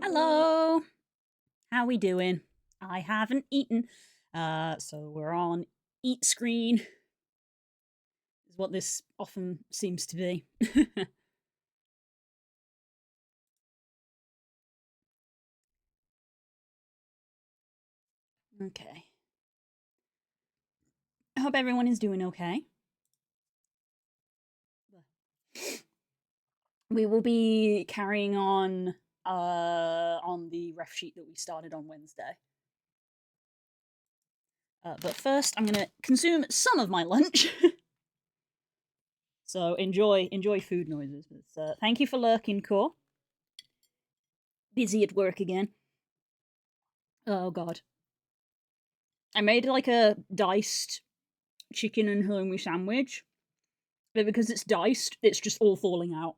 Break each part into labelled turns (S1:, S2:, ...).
S1: Hello. How we doing? I haven't eaten. So we're on eat screen is what this often seems to be. Okay. I hope everyone is doing okay. We will be carrying on the ref sheet that we started on Wednesday. But first, I'm gonna consume some of my lunch. So enjoy food noises. But, thank you for lurking, Core. Busy at work again. Oh God, I made like a diced chicken and halloumi sandwich, but because it's diced, it's just all falling out.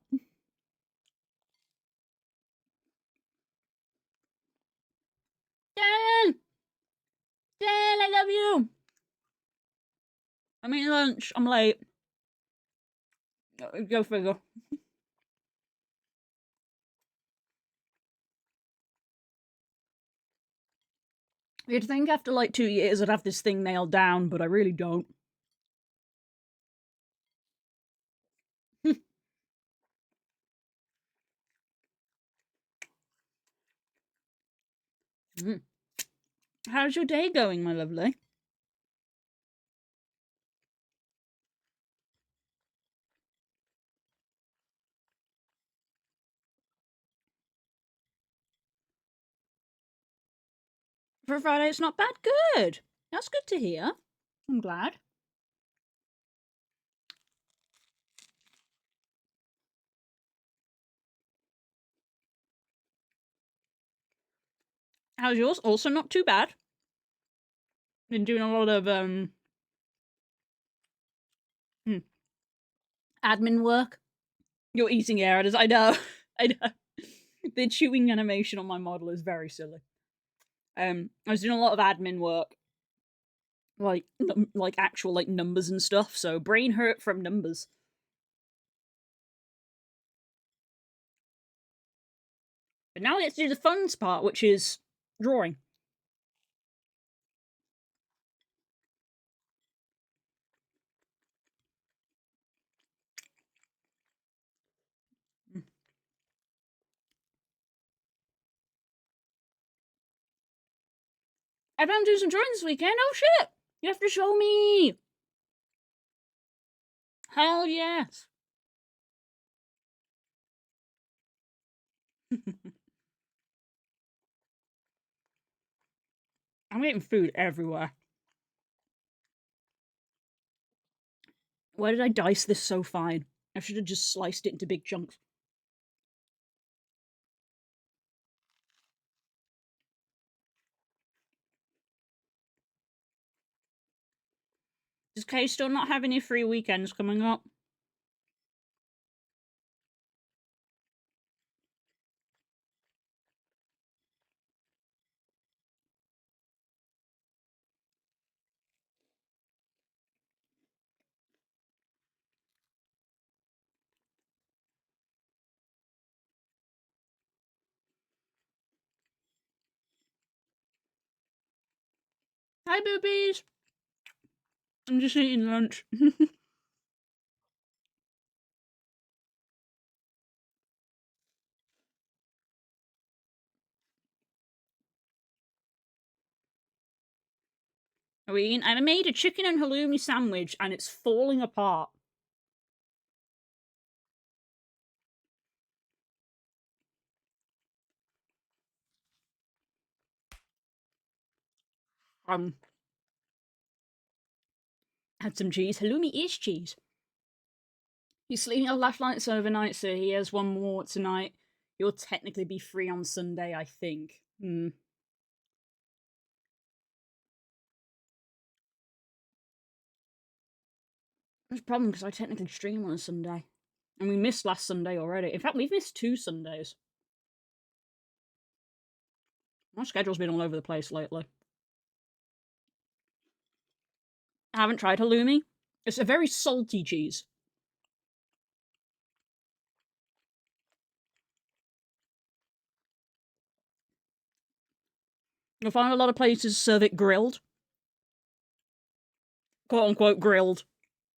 S1: Dan, Dan, I love you. I'm eating lunch. I'm late. Go figure. You'd think after like 2 years I'd have this thing nailed down, but I really don't. How's your day going, my lovely? For a Friday, it's not bad. Good. That's good to hear. I'm glad. How's yours? Also not too bad. Been doing a lot of hmm, admin work. You're eating errors. I know. I know. The chewing animation on my model is very silly. I was doing a lot of admin work, like actual like numbers and stuff. So brain hurt from numbers. But now let's do the fun part, which is drawing. I plan to do some drawing this weekend. Oh shit! You have to show me. Hell yes. I'm getting food everywhere. Why did I dice this so fine? I should have just sliced it into big chunks. Does Kay still not have any free weekends coming up? Hi, boobies! I'm just eating lunch. Are we eating? I made a chicken and halloumi sandwich and it's falling apart. Um, had some cheese. Halloumi is cheese. He's sleeping at last night's overnight, so he has one more tonight. You'll technically be free on Sunday, I think. There's a problem because I technically stream on a Sunday. And we missed last Sunday already. In fact, we've missed 2 Sundays. My schedule's been all over the place lately. I haven't tried halloumi. It's a very salty cheese. You'll find a lot of places serve it grilled. Quote unquote grilled.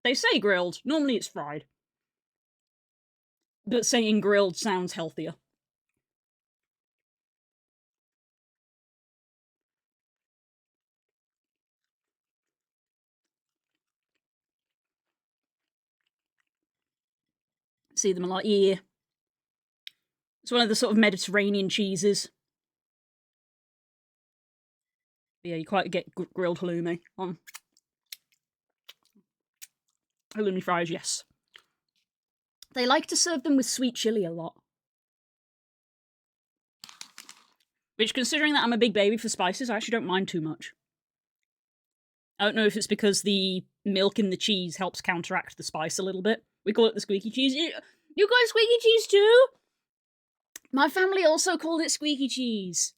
S1: They say grilled. Normally it's fried. But saying grilled sounds healthier. See them a lot, yeah. It's one of the sort of Mediterranean cheeses. But yeah, you quite get grilled halloumi. Halloumi fries, yes. They like to serve them with sweet chili a lot. Which, considering that I'm a big baby for spices, I actually don't mind too much. I don't know if it's because the milk in the cheese helps counteract the spice a little bit. We call it the squeaky cheese. You got squeaky cheese too? My family also called it squeaky cheese.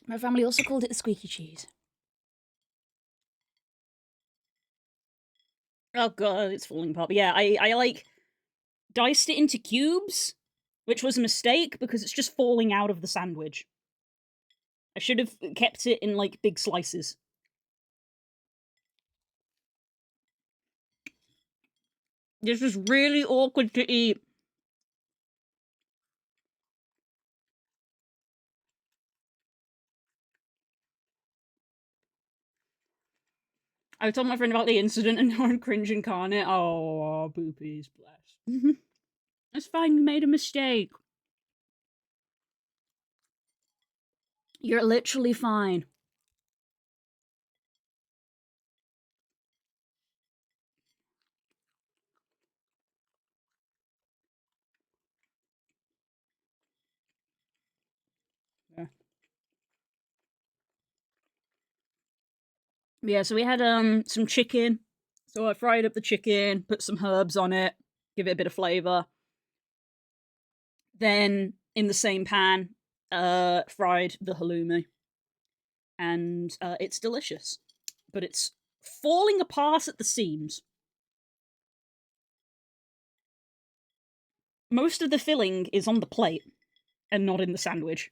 S1: My family also called it the squeaky cheese. Oh god, it's falling apart. But yeah, I like diced it into cubes, which was a mistake because it's just falling out of the sandwich. I should have kept it in like big slices. This is really awkward to eat. I told my friend about the incident and now I'm cringe incarnate. Oh, boopies, bless. It's fine, you made a mistake. You're literally fine. Yeah, so we had some chicken. So I fried up the chicken, put some herbs on it, give it a bit of flavour. Then in the same pan, fried the halloumi. And it's delicious. But it's falling apart at the seams. Most of the filling is on the plate and not in the sandwich.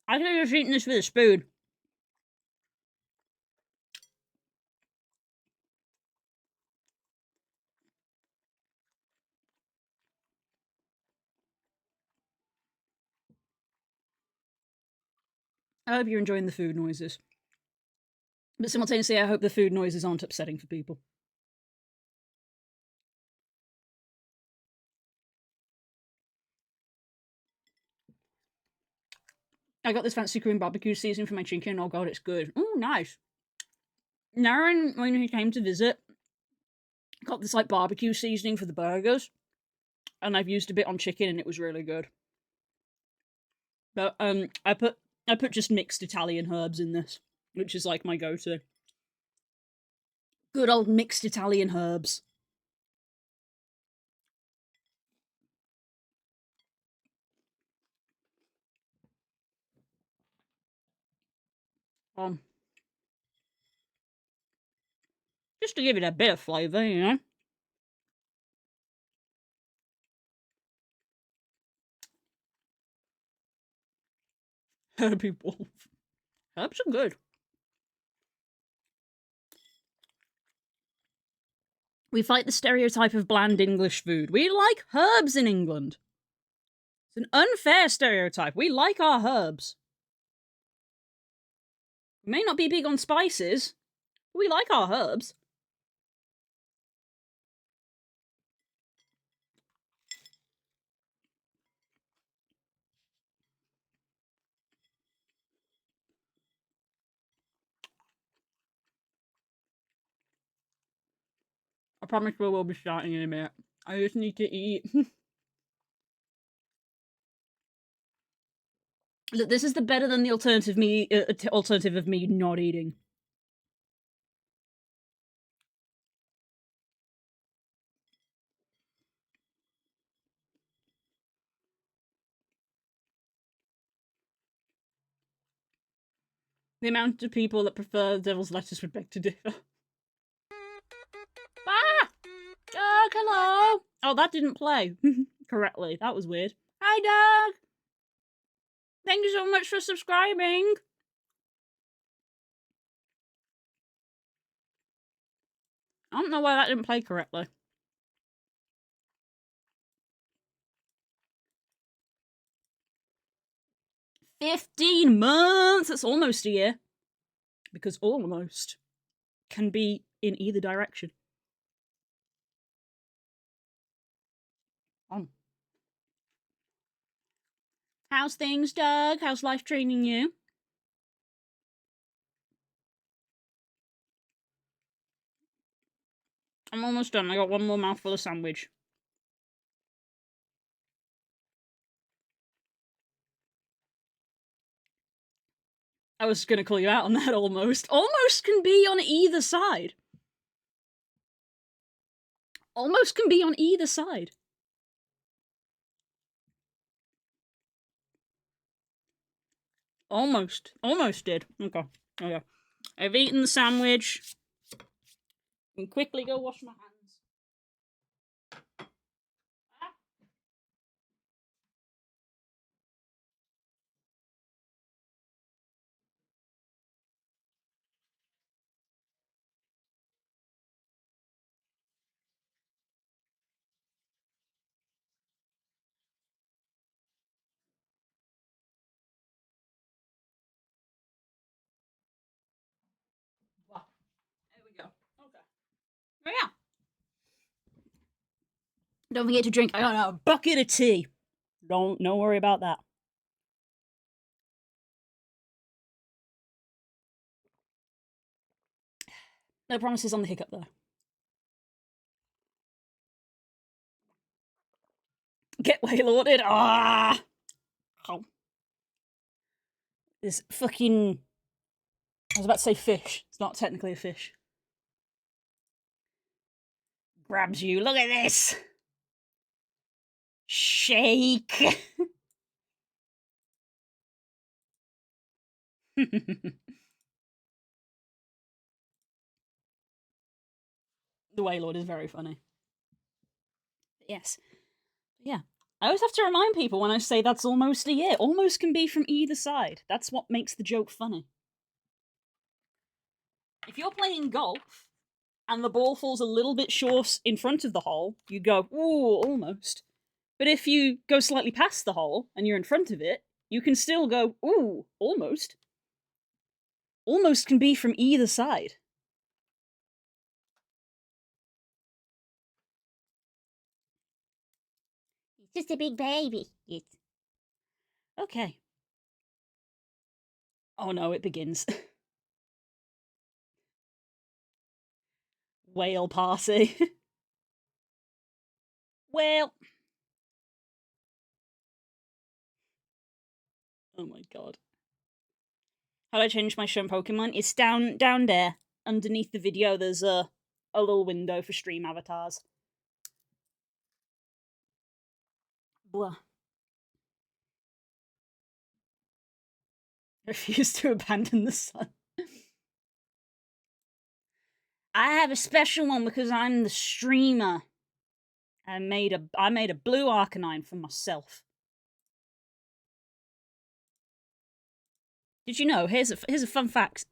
S1: I could have just eaten this with a spoon. I hope you're enjoying the food noises. But simultaneously, I hope the food noises aren't upsetting for people. I got this fancy Korean barbecue seasoning for my chicken. Oh god, it's good. Oh, nice. Naren, when he came to visit, got this like barbecue seasoning for the burgers. And I've used a bit on chicken and it was really good. But I put just mixed Italian herbs in this, which is like my go-to. Good old mixed Italian herbs. Just to give it a bit of flavour, you know. Herbie wolf. Herbs are good. We fight the stereotype of bland English food. We like herbs in England. It's an unfair stereotype. We like our herbs. We may not be big on spices, but we like our herbs. I promise we will be starting in a minute. I just need to eat. Look, this is the better than the alternative of me not eating. The amount of people that prefer devil's lettuce would beg to differ. Ah! Doug, hello! Oh, that didn't play correctly. That was weird. Hi, Doug! Thank you so much for subscribing! I don't know why that didn't play correctly. "15 months! That's almost a year. Because almost can be in either direction. How's things, Doug? How's life treating you? I'm almost done. I got one more mouthful of sandwich. I was gonna call you out on that almost. Almost can be on either side. Almost can be on either side. Almost. Almost did. Okay. Okay. I've eaten the sandwich. I can quickly go wash my hands. Wow. There we go. Okay. Oh yeah. Don't forget to drink. I got a bucket of tea. Don't worry about that. No promises on the hiccup though. Get waylauded. Ah. Oh. This fucking. I was about to say fish. It's not technically a fish. Grabs you. Look at this. Shake. The Waylord is very funny. Yes. Yeah. I always have to remind people when I say that's almost a year. Almost can be from either side. That's what makes the joke funny. If you're playing golf and the ball falls a little bit short in front of the hole, you go, ooh, almost. But if you go slightly past the hole and you're in front of it, you can still go, ooh, almost. Almost can be from either side. It's just a big baby. Yes. Okay. Oh no, it begins. Whale party. Well. Oh my god. How do I change my Shun Pokemon? It's down there. Underneath the video, there's a little window for stream avatars. Blah. Refuse to abandon the sun. I have a special one because I'm the streamer. I made a blue Arcanine for myself. Did you know? Here's a fun fact.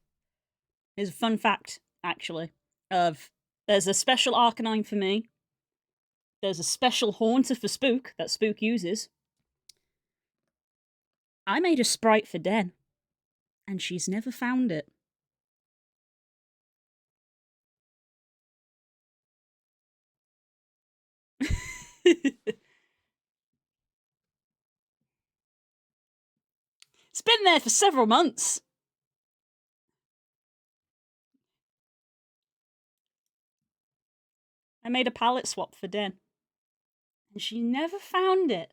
S1: Here's a fun fact, actually. There's a special Arcanine for me. There's a special Haunter for Spook that Spook uses. I made a sprite for Den, and she's never found it. It's been there for several months. I made a palette swap for Den. And she never found it.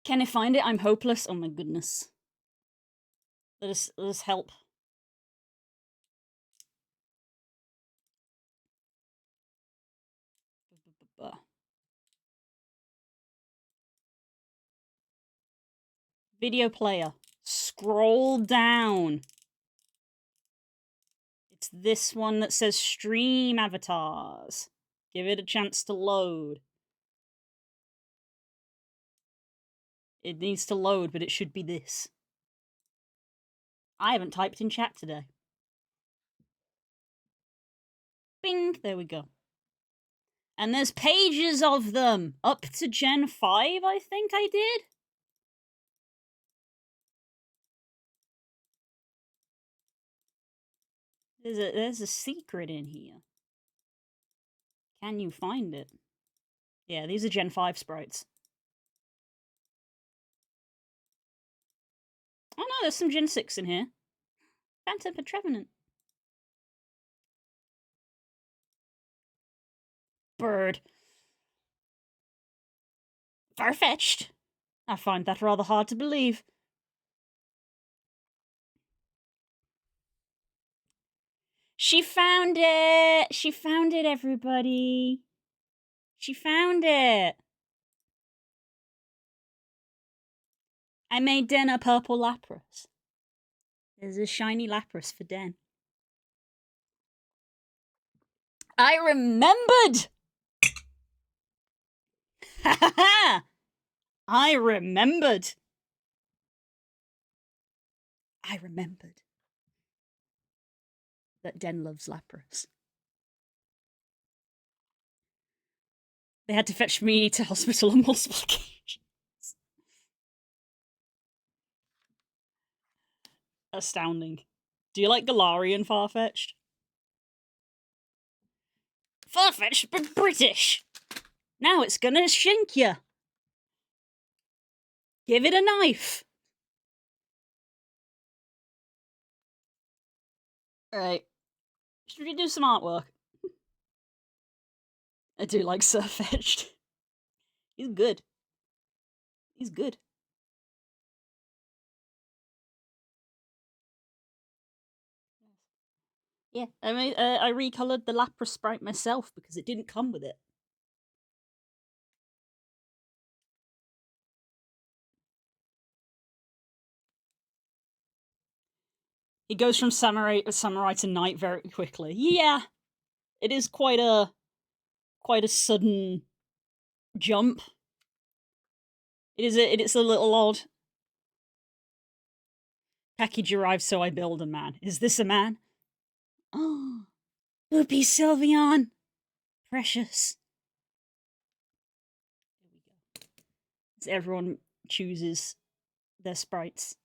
S1: Can I find it? I'm hopeless. Oh my goodness. Let us help. Video player. Scroll down. It's this one that says stream avatars. Give it a chance to load. It needs to load, but it should be this. I haven't typed in chat today. Bing! There we go. And there's pages of them! Up to Gen 5, I think I did? There's a secret in here. Can you find it? Yeah, these are Gen 5 sprites. Oh no, there's some Gen 6 in here. Phantom and Trevenant. Bird. Far-fetched. I find that rather hard to believe. She found it! She found it, everybody. She found it. I made Den a purple Lapras. There's a shiny Lapras for Den. I remembered! Ha ha ha! I remembered. I remembered that Den loves Lapras. They had to fetch me to hospital on multiple occasions. Astounding. Do you like Galarian Farfetch'd? Farfetch'd but British! Now it's gonna shank you! Give it a knife! Alright. Should we do some artwork? I do like Surfetch'd. He's good. He's good. Yeah, I mean, I recolored the Lapras sprite myself because it didn't come with it. He goes from samurai to knight very quickly. Yeah, it is quite a sudden jump. It is a little odd. Package arrives, so I build a man. Is this a man? Oh, Boopy Sylveon. Precious. There we go. As everyone chooses their sprites.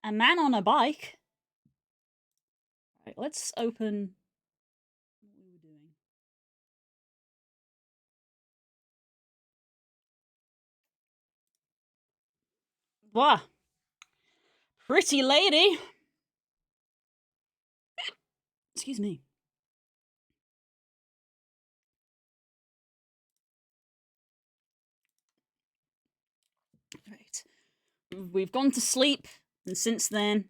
S1: A man on a bike. Alright, let's open what we were doing. Wow. Pretty lady. Excuse me. Right. We've gone to sleep, and since then,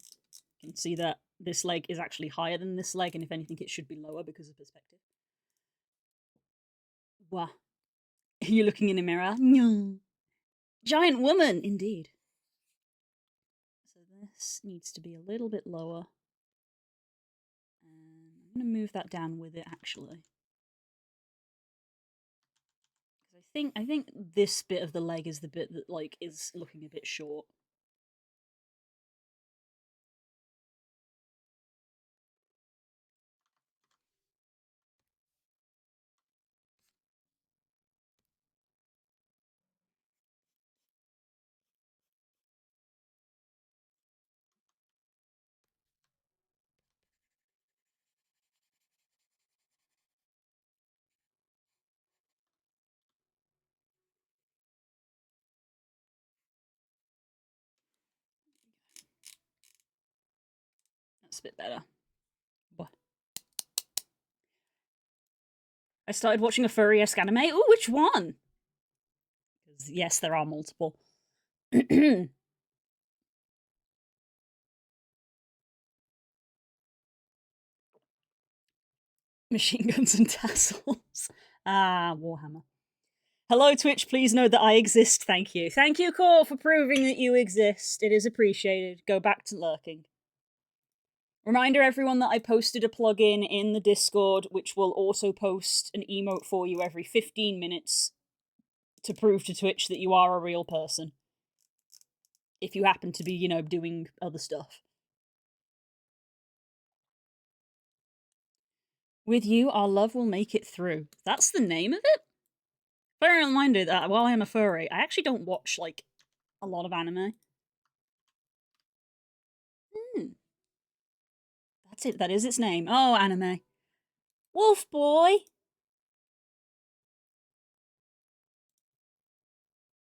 S1: you can see that this leg is actually higher than this leg, and if anything, it should be lower because of perspective. Wow. You're looking in a mirror? No. Giant woman, indeed. So this needs to be a little bit lower. And I'm going to move that down with it, actually. I think this bit of the leg is the bit that, like, is looking a bit short. That's a bit better. I started watching a furry-esque anime. Ooh, which one? Yes, there are multiple. Machine guns and tassels. Ah, Warhammer. Hello, Twitch. Please know that I exist. Thank you. Thank you, Core, for proving that you exist. It is appreciated. Go back to lurking. Reminder, everyone, that I posted a plugin in the Discord, which will also post an emote for you every 15 minutes to prove to Twitch that you are a real person. If you happen to be, you know, doing other stuff. With you, our love will make it through. That's the name of it? Bear in mind that while I'm a furry, I actually don't watch, like, a lot of anime. That's it. That is its name. Oh, anime. Wolf boy!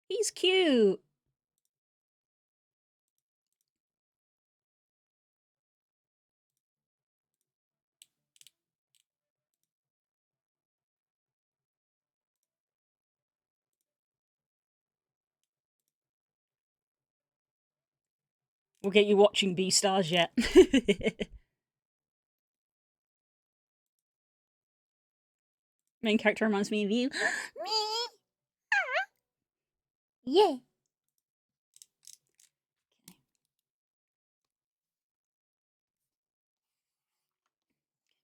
S1: He's cute! We'll get you watching Beastars yet. Main character reminds me of you. Me! Yeah.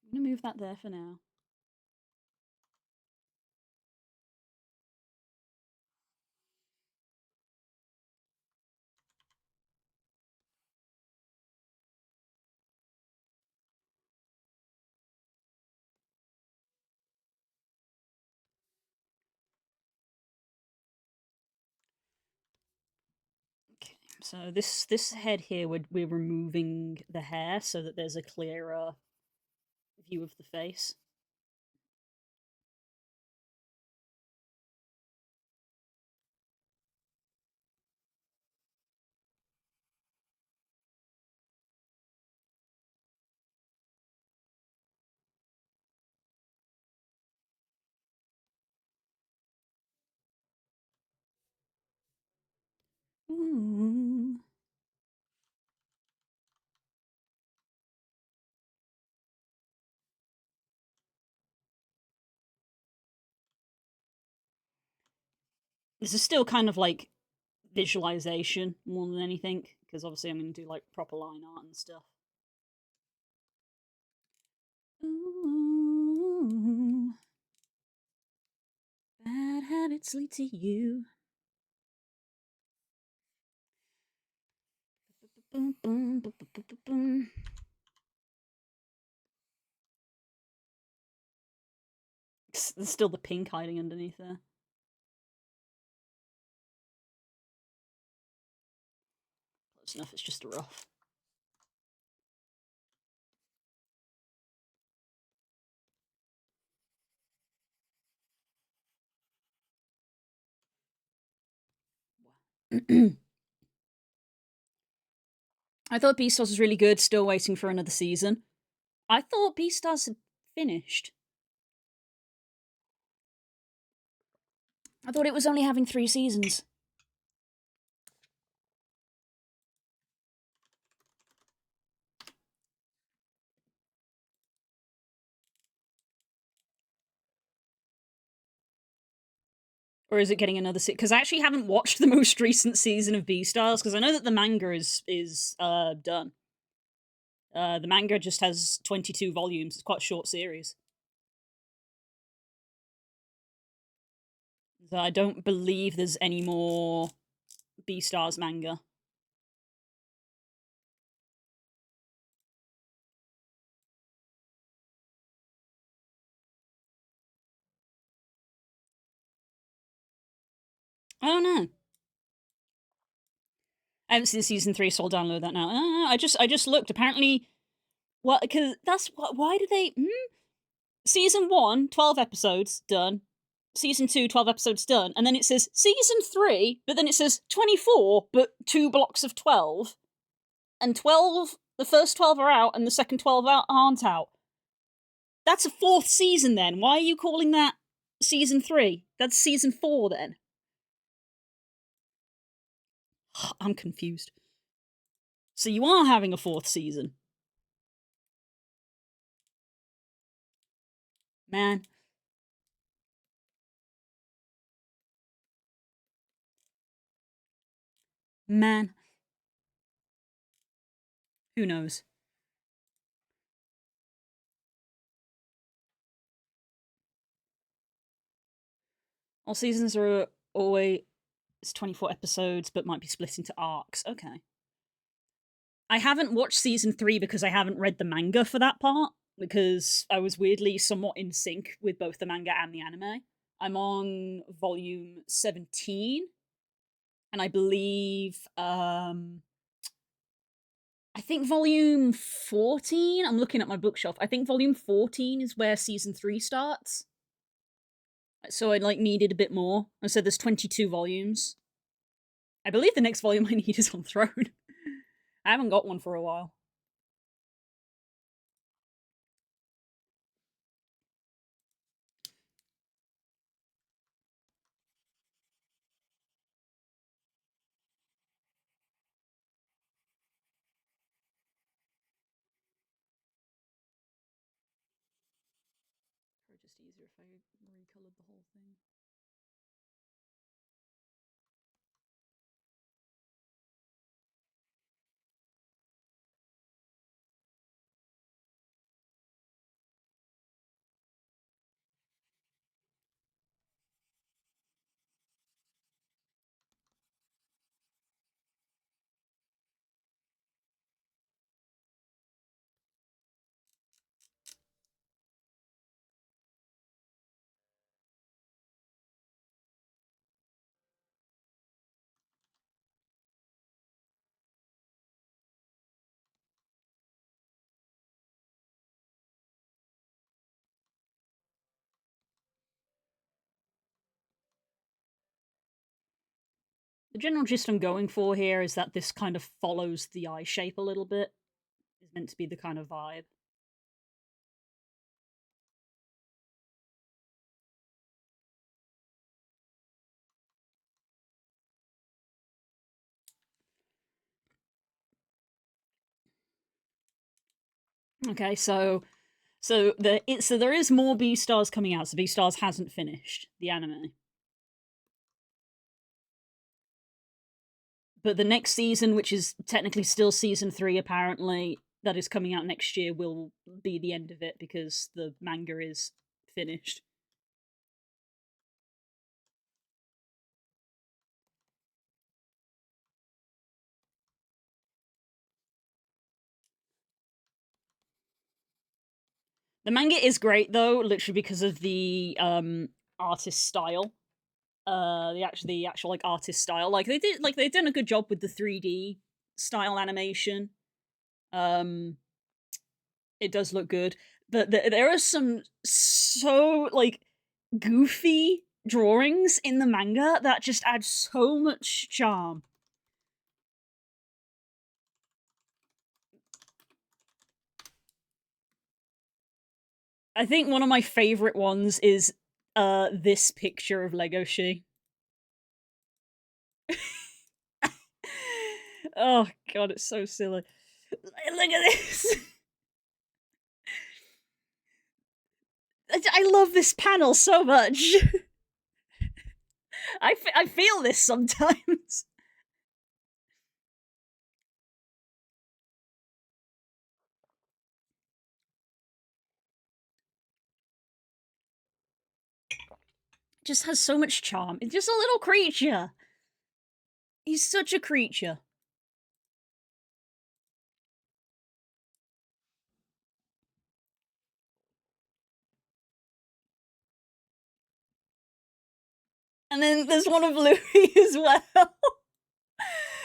S1: I'm gonna move that there for now. Okay, so this head here, we're removing the hair so that there's a clearer view of the face. Ooh. This is still kind of like visualization more than anything, because obviously I'm going to do like proper line art and stuff. Ooh. Bad habits lead to you. There's still the pink hiding underneath there. Close enough, it's just a rough. I thought Beastars was really good, still waiting for another season. I thought Beastars had finished. I thought it was only having 3 seasons. Or is it getting another season? Because I actually haven't watched the most recent season of Beastars, because I know that the manga is done. The manga just has 22 volumes. It's quite a short series. So I don't believe there's any more Beastars manga. Oh no. I haven't seen season 3, so I'll download that now. I just looked. Apparently, well, because that's what. Why do they? Season 1, 12 episodes done. Season 2, 12 episodes done, and then it says season 3, but then it says 24, but 2 blocks of 12, and 12. The first 12 are out, and the second 12 aren't out. That's a 4th season then. Why are you calling that season 3? That's season 4 then. I'm confused. So you are having a 4th season. Man. Man. Who knows? All seasons are always 24 episodes, but might be split into arcs. Okay. I haven't watched season 3 because I haven't read the manga for that part, because I was weirdly somewhat in sync with both the manga and the anime. I'm on volume 17, and I believe I think volume 14, I'm looking at my bookshelf. I think volume 14 is where season 3 starts. So I needed a bit more. I said there's 22 volumes. I believe the next volume I need is on Throne. I haven't got one for a while. Probably just easier if I recolored the whole thing. The general gist I'm going for here is that this kind of follows the eye shape a little bit. Is meant to be the kind of vibe. Okay, so there is more Beastars coming out. So Beastars hasn't finished the anime. But the next season, which is technically still season 3 apparently, that is coming out next year, will be the end of it because the manga is finished. The manga is great though, literally because of the artist style. The actual like artist style. They've done a good job with the 3D style animation. It does look good, but there are some so goofy drawings in the manga that just add so much charm. I think one of my favorite ones is this picture of Legoshi. Oh god, it's so silly. Look at this. I love this panel so much. I feel this sometimes. Just has so much charm. It's just a little creature. He's such a creature. And then there's one of Louis as well.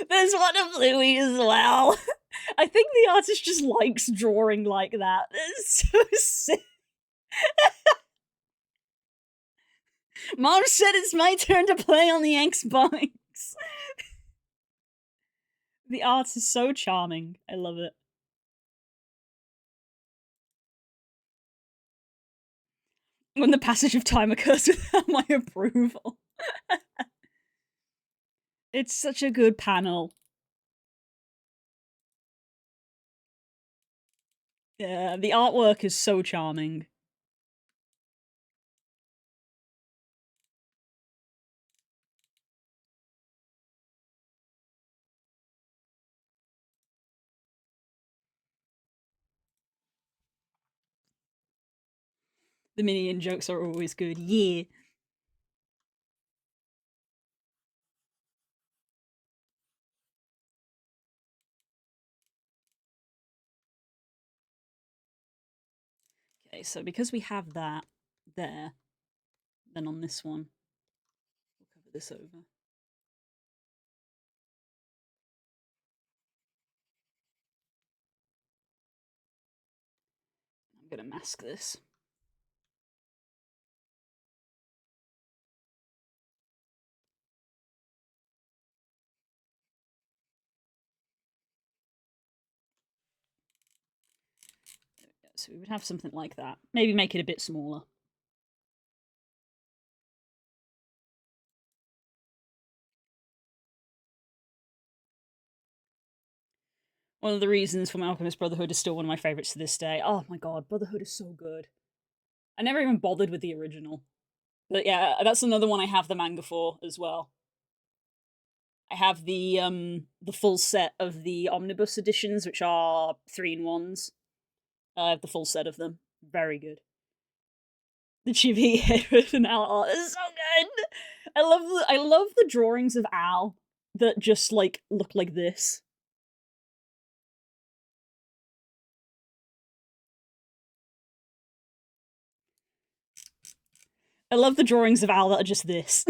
S1: There's one of Louis as well. I think the artist just likes drawing like that. It's so sick. Mom said it's my turn to play on the Xbox. The art is so charming. I love it. When the passage of time occurs without my approval. It's such a good panel. Yeah, the artwork is so charming. The minion jokes are always good. Yeah. Okay, so because we have that there, then on this one, we'll cover this over. I'm gonna mask this. So we would have something like that. Maybe make it a bit smaller. One of the reasons for my Alchemist Brotherhood is still one of my favorites to this day. Oh my god, Brotherhood is so good. I never even bothered with the original. But yeah, that's another one I have the manga for as well. I have the full set of the omnibus editions, which are 3-in-1s. I have the full set of them. Very good. The chibi Edward and Al art is so good. I love the drawings of Al that just like look like this. I love the drawings of Al that are just this.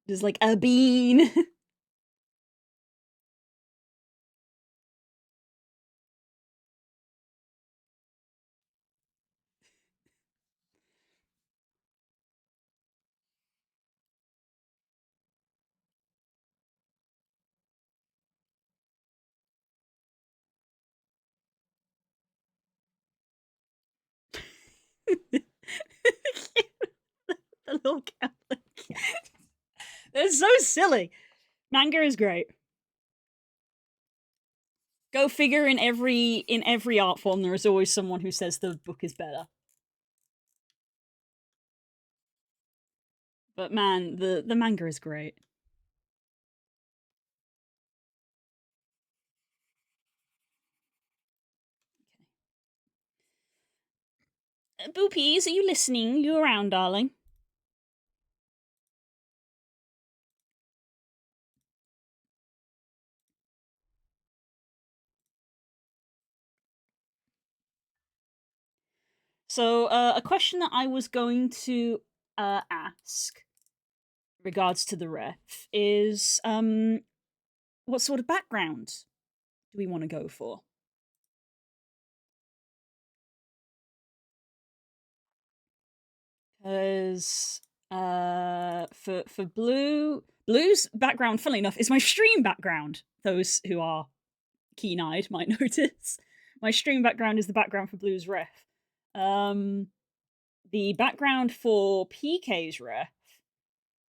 S1: Just like a bean. The little Catholic. They're so silly. Manga is great. Go figure, in every art form there is always someone who says the book is better. But man, the manga is great. Boopies, are you listening? You around, darling? So, a question that I was going to ask regards to the ref is what sort of background do we want to go for? Because for blue's background, funnily enough, is my stream background. Those who are keen-eyed might notice. My stream background is the background for blue's ref. The background for PK's ref,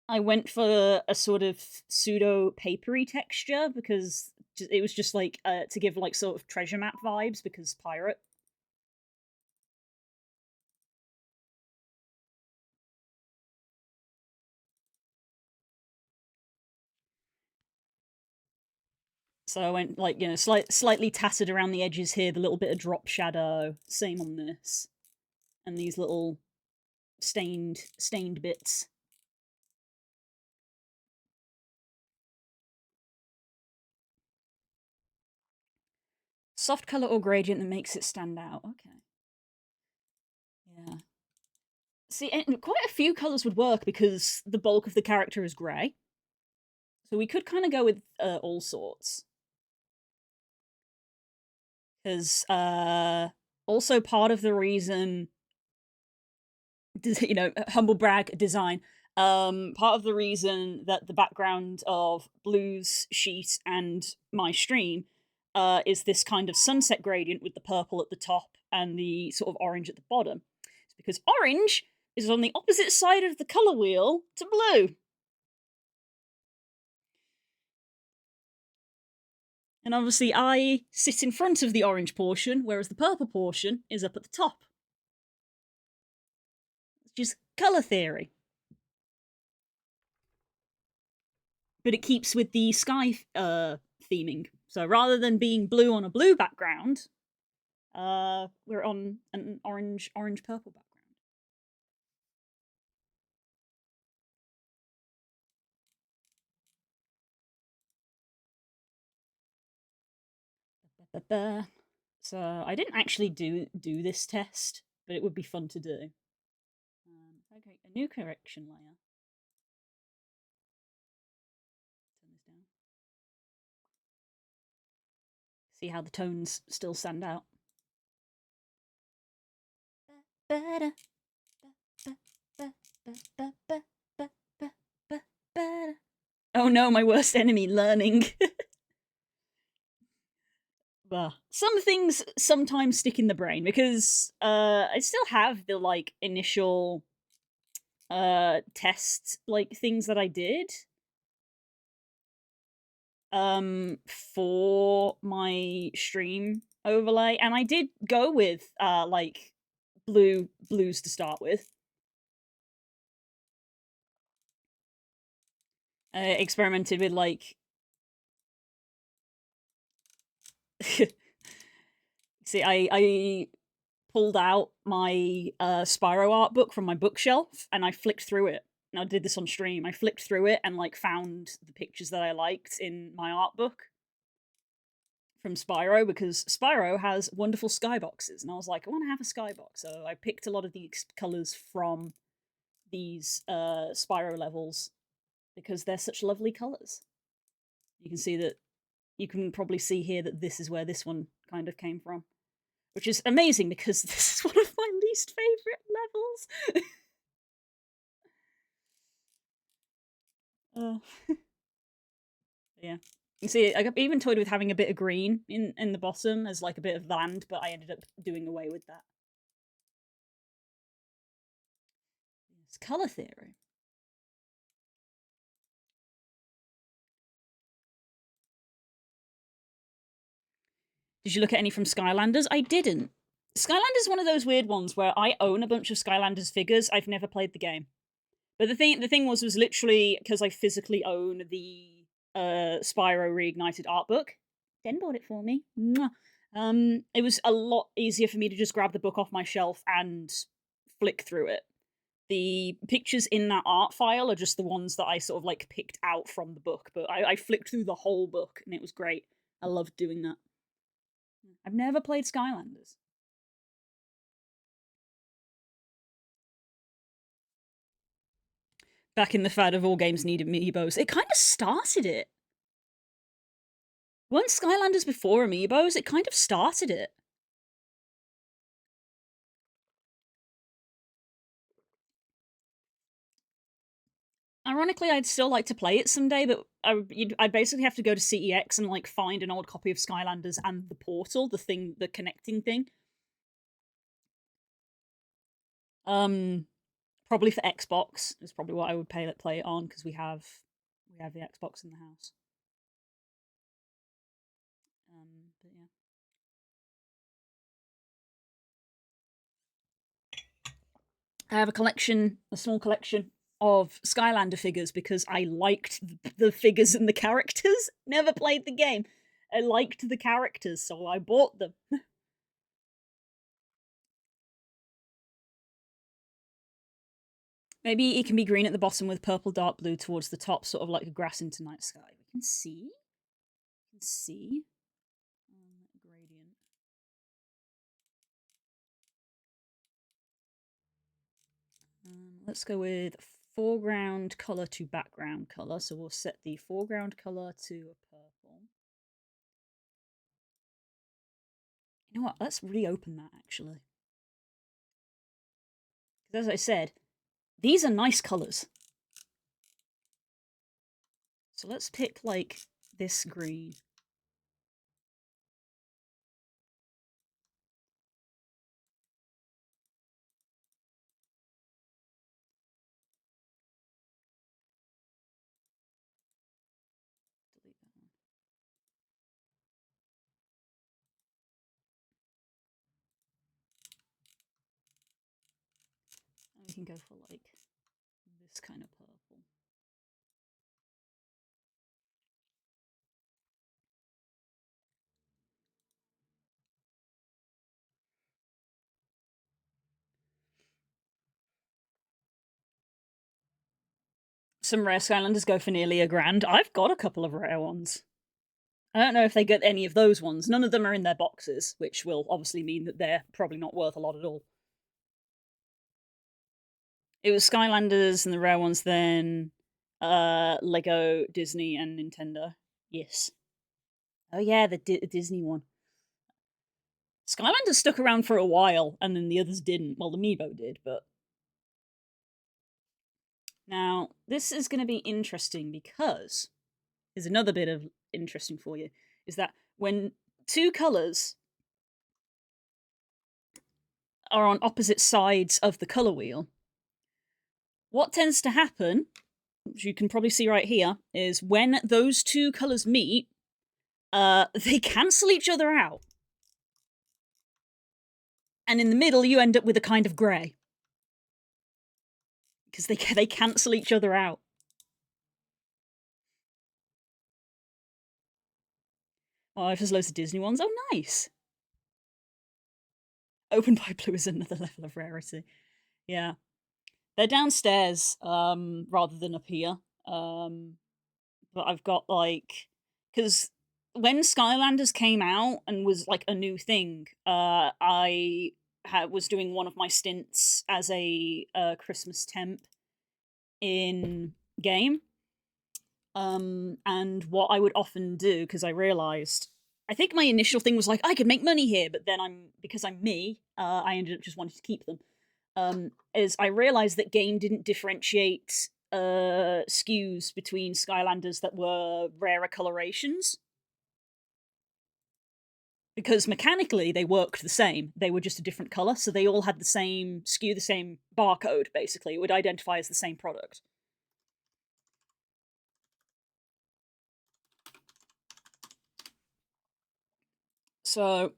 S1: I went for a sort of pseudo papery texture because it was just like to give like sort of treasure map vibes because pirate. So I went like, you know, slightly tattered around the edges here, the little bit of drop shadow. Same on this, and these little stained bits. Soft color or gradient that makes it stand out. Okay. Yeah. See, quite a few colors would work because the bulk of the character is grey. So we could kind of go with all sorts. Because also part of the reason, you know, humble brag design, Part of the reason that the background of Blue's sheet and my stream is this kind of sunset gradient with the purple at the top and the sort of orange at the bottom is because orange is on the opposite side of the color wheel to blue. And obviously I sit in front of the orange portion, whereas the purple portion is up at the top. It's just colour theory. But it keeps with the sky theming. So rather than being blue on a blue background, we're on an orange-purple background. So I didn't actually do this test, but it would be fun to do. Okay, a new correction layer. Turn this down. See how the tones still stand out. Oh no, my worst enemy, learning. Well, some things sometimes stick in the brain because I still have the like initial test like things that I did for my stream overlay, and I did go with like blues to start with. I experimented with like see I pulled out my Spyro art book from my bookshelf and I flicked through it. And I did this on stream. I flicked through it and like found the pictures that I liked in my art book from Spyro because Spyro has wonderful skyboxes, and I was like, I want to have a skybox. So I picked a lot of these colors from these Spyro levels because they're such lovely colors. You can see that. You can probably see here that this is where this one kind of came from, which is amazing because this is one of my least favorite levels. Yeah. You see, I even toyed with having a bit of green in the bottom as like a bit of land, but I ended up doing away with that. It's color theory. Did you look at any from Skylanders? I didn't. Skylanders is one of those weird ones where I own a bunch of Skylanders figures. I've never played the game. But the thing was literally because I physically own the Spyro Reignited art book. Den bought it for me. It was a lot easier for me to just grab the book off my shelf and flick through it. The pictures in that art file are just the ones that I sort of like picked out from the book, but I flicked through the whole book and it was great. I loved doing that. I've never played Skylanders. Back in the fad of all games need amiibos, it kind of started it. Weren't Skylanders before amiibos? It kind of started it. Ironically, I'd still like to play it someday, but I'd basically have to go to CEX and like find an old copy of Skylanders and the Portal, the connecting thing. Probably for Xbox is probably what I would play it on because we have the Xbox in the house. But yeah. I have a small collection of Skylander figures because I liked the figures and the characters. Never played the game. I liked the characters, so I bought them. Maybe it can be green at the bottom with purple dark blue towards the top, sort of like a grass into night sky. We can see. We can see. Gradient. Let's go with foreground color to background color. So we'll set the foreground color to a purple. You know what? Let's reopen that actually. Because as I said, these are nice colors. So let's pick, like, this green. Delete that one. And we can go for, like, this kind of purple. Some rare Skylanders go for nearly $1,000. I've got a couple of rare ones. I don't know if they get any of those ones. None of them are in their boxes, which will obviously mean that they're probably not worth a lot at all. It was Skylanders and the rare ones, then Lego, Disney, and Nintendo. Yes. Oh yeah, the Disney one. Skylanders stuck around for a while, and then the others didn't. Well, the Amiibo did, but now this is going to be interesting because there's another bit of interesting for you is that when two colors are on opposite sides of the color wheel, what tends to happen, which you can probably see right here, is when those two colors meet, they cancel each other out. And in the middle, you end up with a kind of grey. Because they cancel each other out. Oh, there's loads of Disney ones. Oh, nice. Open by Blue is another level of rarity. Yeah. They're downstairs, rather than up here. But I've got, like... Because when Skylanders came out and was, like, a new thing, I was doing one of my stints as a Christmas temp in game. And what I would often do, because I realized, I think my initial thing was like, I could make money here, but then because I'm me, I ended up just wanting to keep them. Is I realized that game didn't differentiate SKUs between Skylanders that were rarer colorations. Because mechanically they worked the same, they were just a different color, so they all had the same SKU, the same barcode, basically. It would identify as the same product. So,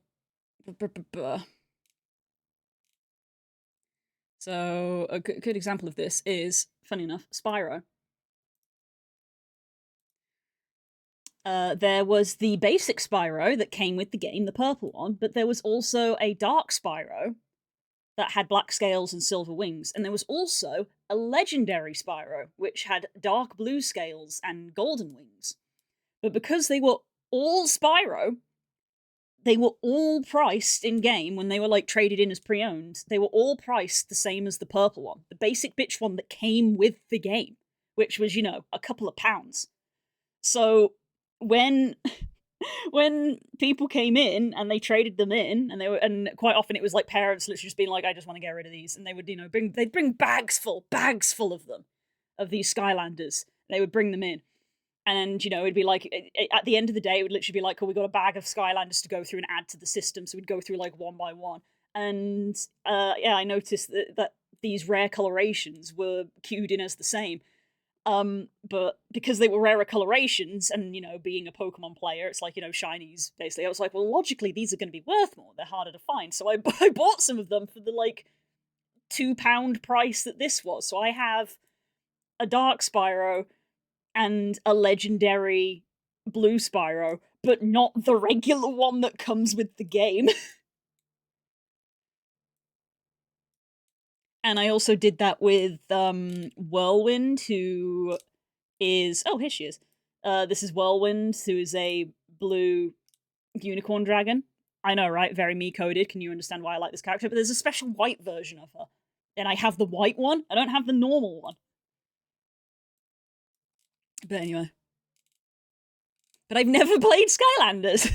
S1: a good example of this is, funny enough, Spyro. There was the basic Spyro that came with the game, the purple one, but there was also a dark Spyro that had black scales and silver wings, and there was also a legendary Spyro, which had dark blue scales and golden wings. But because they were all Spyro, they were all priced in game when they were, like, traded in as pre-owned. They were all priced the same as the purple one, the basic bitch one that came with the game, which was, you know, a couple of pounds. So when people came in and they traded them in, and quite often it was like parents literally just being like, I just want to get rid of these, and they would, you know, they'd bring bags full of them, of these Skylanders. They would bring them in. And, you know, it'd be like, at the end of the day, it would literally be like, oh, we got a bag of Skylanders to go through and add to the system. So we'd go through, like, one by one. And, yeah, I noticed that these rare colorations were queued in as the same. But because they were rarer colorations, and, you know, being a Pokemon player, it's like, you know, shinies, basically. I was like, well, logically, these are going to be worth more. They're harder to find. So I bought some of them for the, like, £2 price that this was. So I have a Dark Spyro and a legendary blue Spyro, but not the regular one that comes with the game. And I also did that with Whirlwind, who is... Oh, here she is. This is Whirlwind, who is a blue unicorn dragon. I know, right? Very me-coded. Can you understand why I like this character? But there's a special white version of her. And I have the white one. I don't have the normal one. But anyway. But I've never played Skylanders.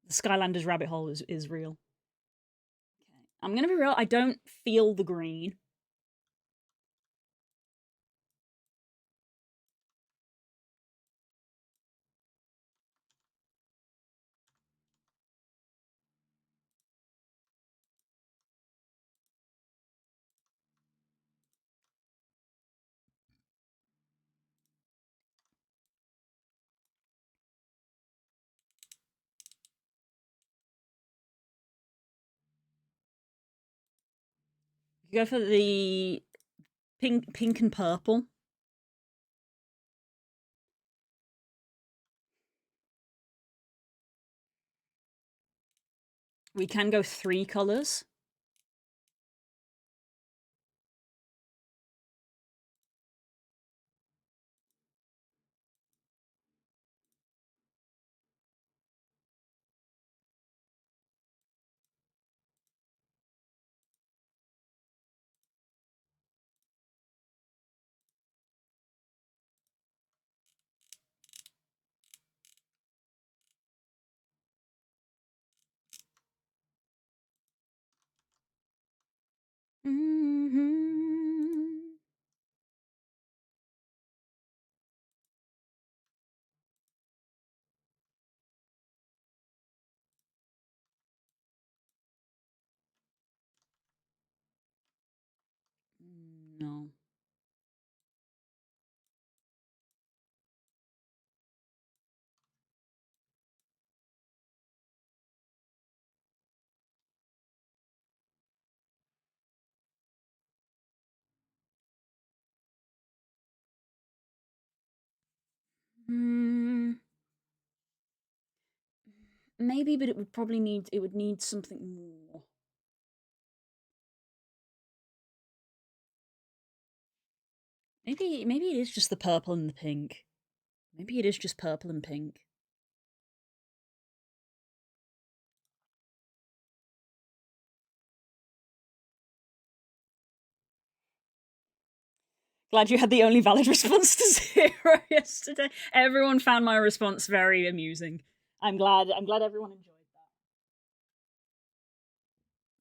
S1: The Skylanders rabbit hole is real. I'm gonna be real, I don't feel the green. Go for the pink and purple. We can go 3 colors. Mm-hmm. No. Mm, maybe, but it would need something more. Maybe it is just the purple and the pink. Maybe it is just purple and pink. Glad you had the only valid response to 0 yesterday. Everyone found my response very amusing. I'm glad everyone enjoyed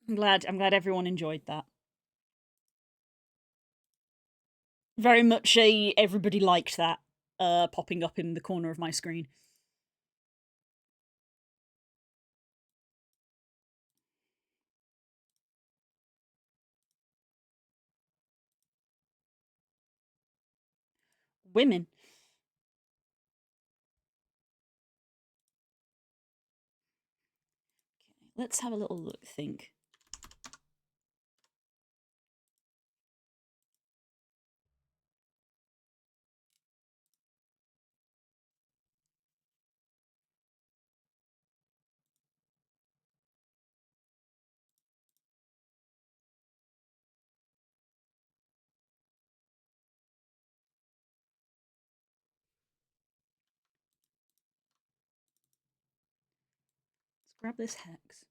S1: that. I'm glad everyone enjoyed that. Very much a everybody liked that popping up in the corner of my screen. Women. Okay, let's have a little look think. Let's grab this hex.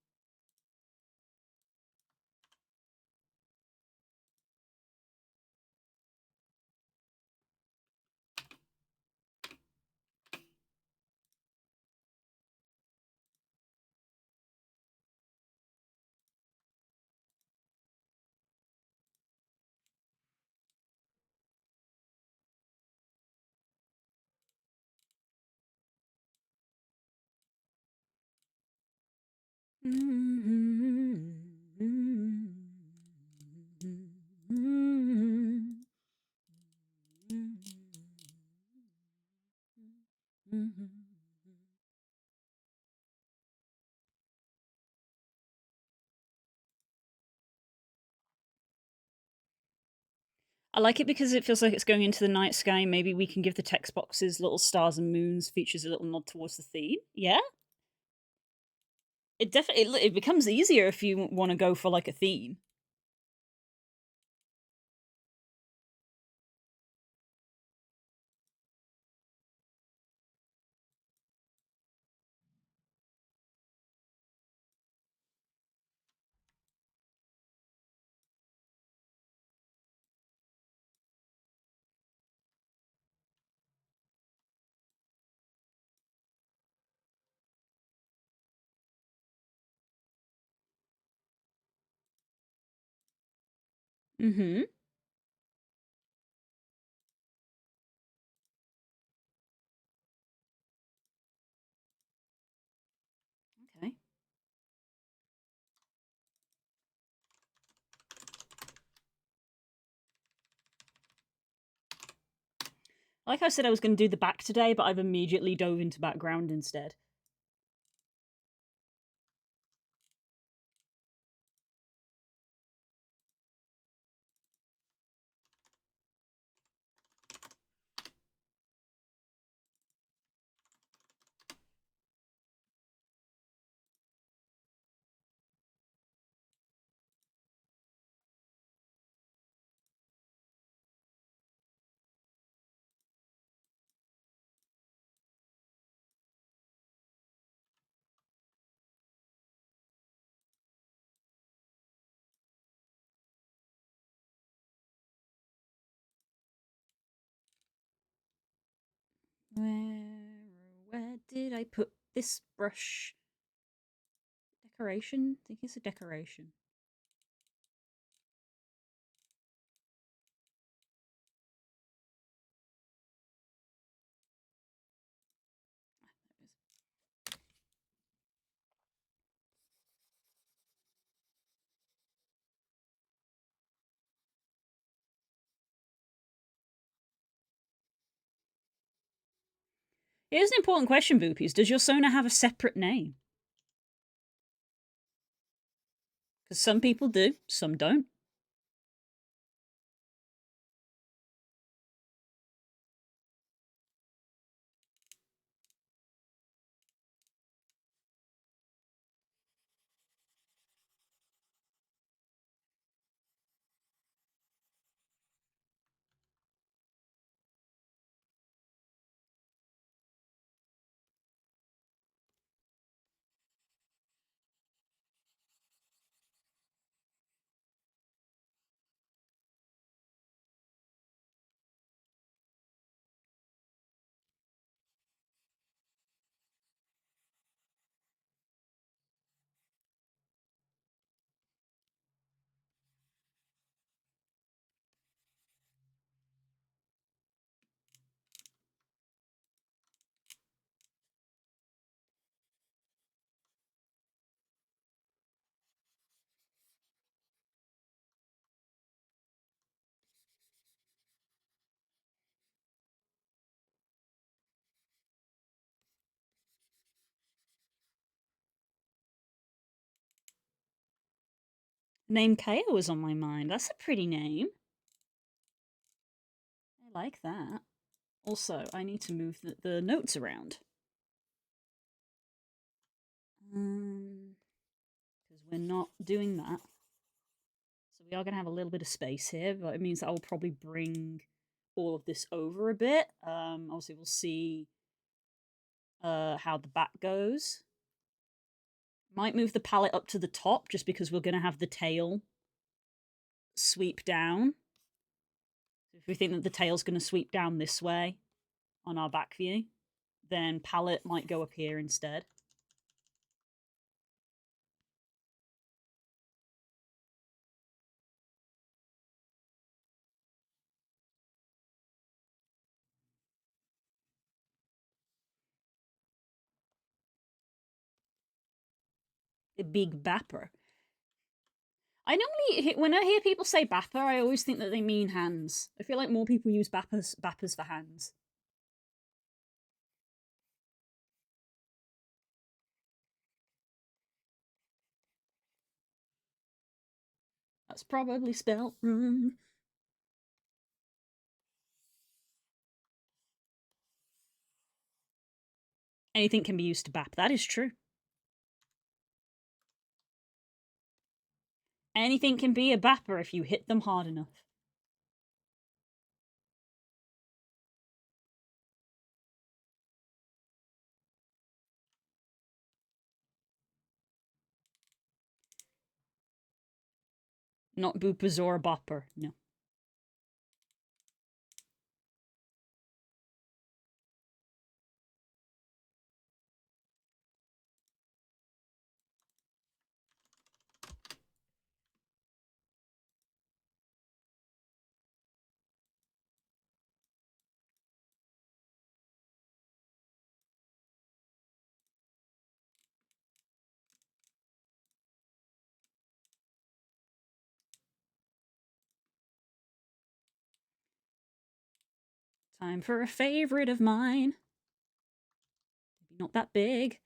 S1: I like it because it feels like it's going into the night sky. Maybe we can give the text boxes little stars and moons features a little nod towards the theme. Yeah, it definitely it becomes easier if you want to go for like a theme. Mm-hmm. Okay. Like I said, I was going to do the back today, but I've immediately dove into background instead. Where did I put this brush? Decoration? I think it's a decoration. Here's an important question, Boopies. Does your Sona have a separate name? Because some people do, some don't. Name Kaya was on my mind. That's a pretty name. I like that. Also, I need to move the notes around. Because we're not doing that. So we are going to have a little bit of space here, but it means that I'll probably bring all of this over a bit. Obviously, we'll see how the back goes. Might move the palette up to the top just because we're going to have the tail sweep down. So if we think that the tail's going to sweep down this way on our back view, then palette might go up here instead. A big bapper. I normally, when I hear people say bapper, I always think that they mean hands. I feel like more people use bappers for hands. That's probably spelt wrong. Anything can be used to bap. That is true. Anything can be a bapper if you hit them hard enough. Not boopers or a bopper, no. Time for a favorite of mine. Maybe not that big.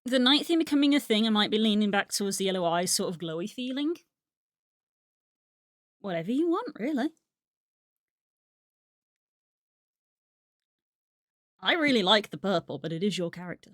S1: The night theme becoming a thing, I might be leaning back towards the yellow eyes, sort of glowy feeling. Whatever you want, really. I really like the purple, but it is your character.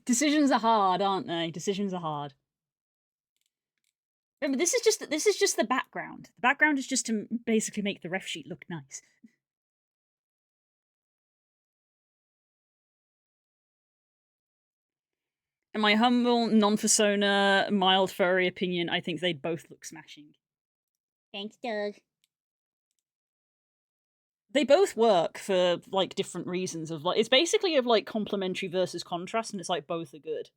S1: Decisions are hard, aren't they? Decisions are hard. Remember, this is just the background. The background is just to basically make the ref sheet look nice. In my humble, non-persona, mild furry opinion, I think they'd both look smashing. Thanks, Doug. They both work for like different reasons. Of like, it's basically of like complementary versus contrast, and it's like both are good.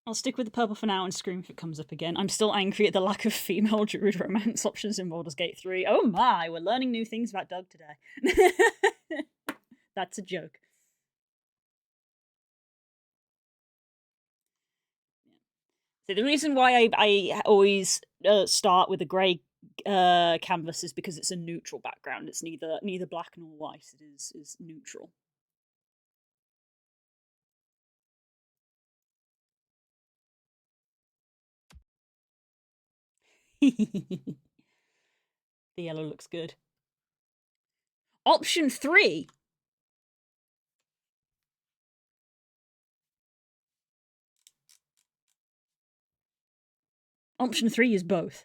S1: I'll stick with the purple for now and scream if it comes up again. I'm still angry at the lack of female druid romance options in Baldur's Gate 3. Oh my, we're learning new things about Doug today. That's a joke. So the reason why I always start with a grey canvas is because it's a neutral background. It's neither black nor white. It is neutral. The yellow looks good. Option 3. Option 3 is both.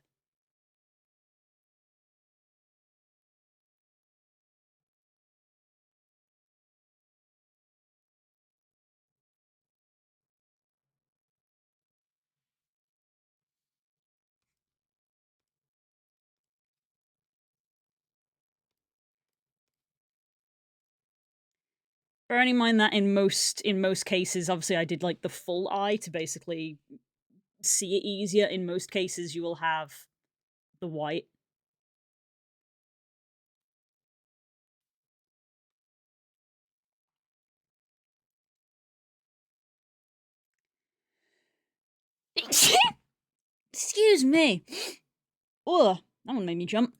S1: Bearing in mind that in most cases, obviously I did like the full eye to basically see it easier. In most cases, you will have the white. Excuse me. Ugh, that one made me jump.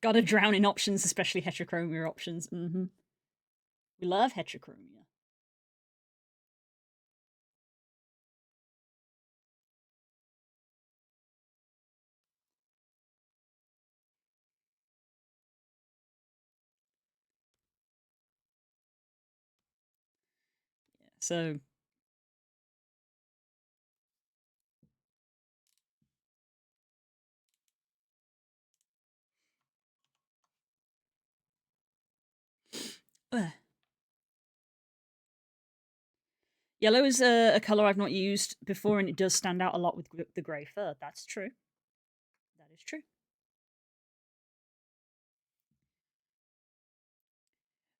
S1: Gotta drown in options, especially heterochromia options. We love heterochromia. Yeah, so yellow is a color I've not used before, and it does stand out a lot with the grey fur. That's true. That is true.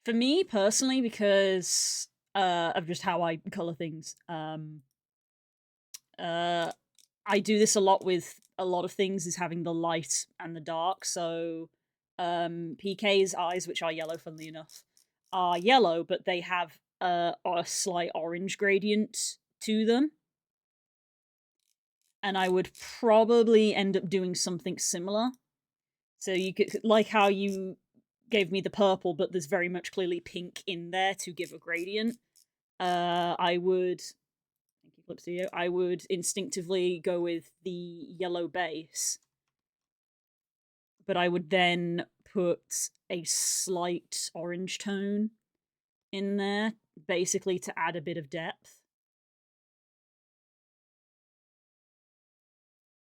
S1: For me personally, because of just how I color things, I do this a lot with a lot of things, is having the light and the dark. So PK's eyes, which are yellow, funnily enough, are yellow, but they have a slight orange gradient to them. And I would probably end up doing something similar. So you could, like how you gave me the purple, but there's very much clearly pink in there to give a gradient. I would, thank you, Flipsio, I would instinctively go with the yellow base, but I would then put a slight orange tone in there, basically to add a bit of depth.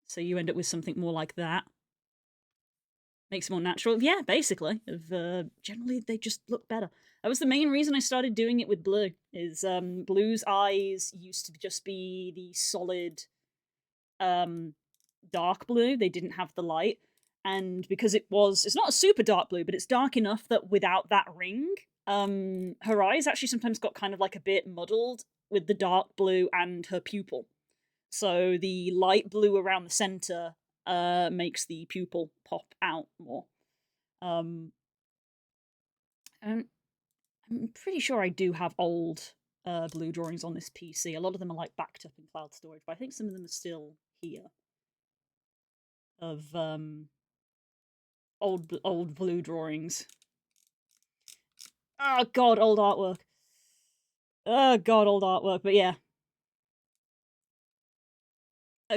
S1: So you end up with something more like that. Makes it more natural. Yeah, basically. Generally, they just look better. That was the main reason I started doing it with blue, is blue's eyes used to just be the solid dark blue. They didn't have the light. And because it's not a super dark blue, but it's dark enough that without that ring, her eyes actually sometimes got kind of like a bit muddled with the dark blue and her pupil. So the light blue around the center makes the pupil pop out more. And I'm pretty sure I do have old blue drawings on this PC. A lot of them are like backed up in cloud storage, but I think some of them are still here. Of old blue drawings. Oh god, old artwork. Oh god, old artwork. But yeah,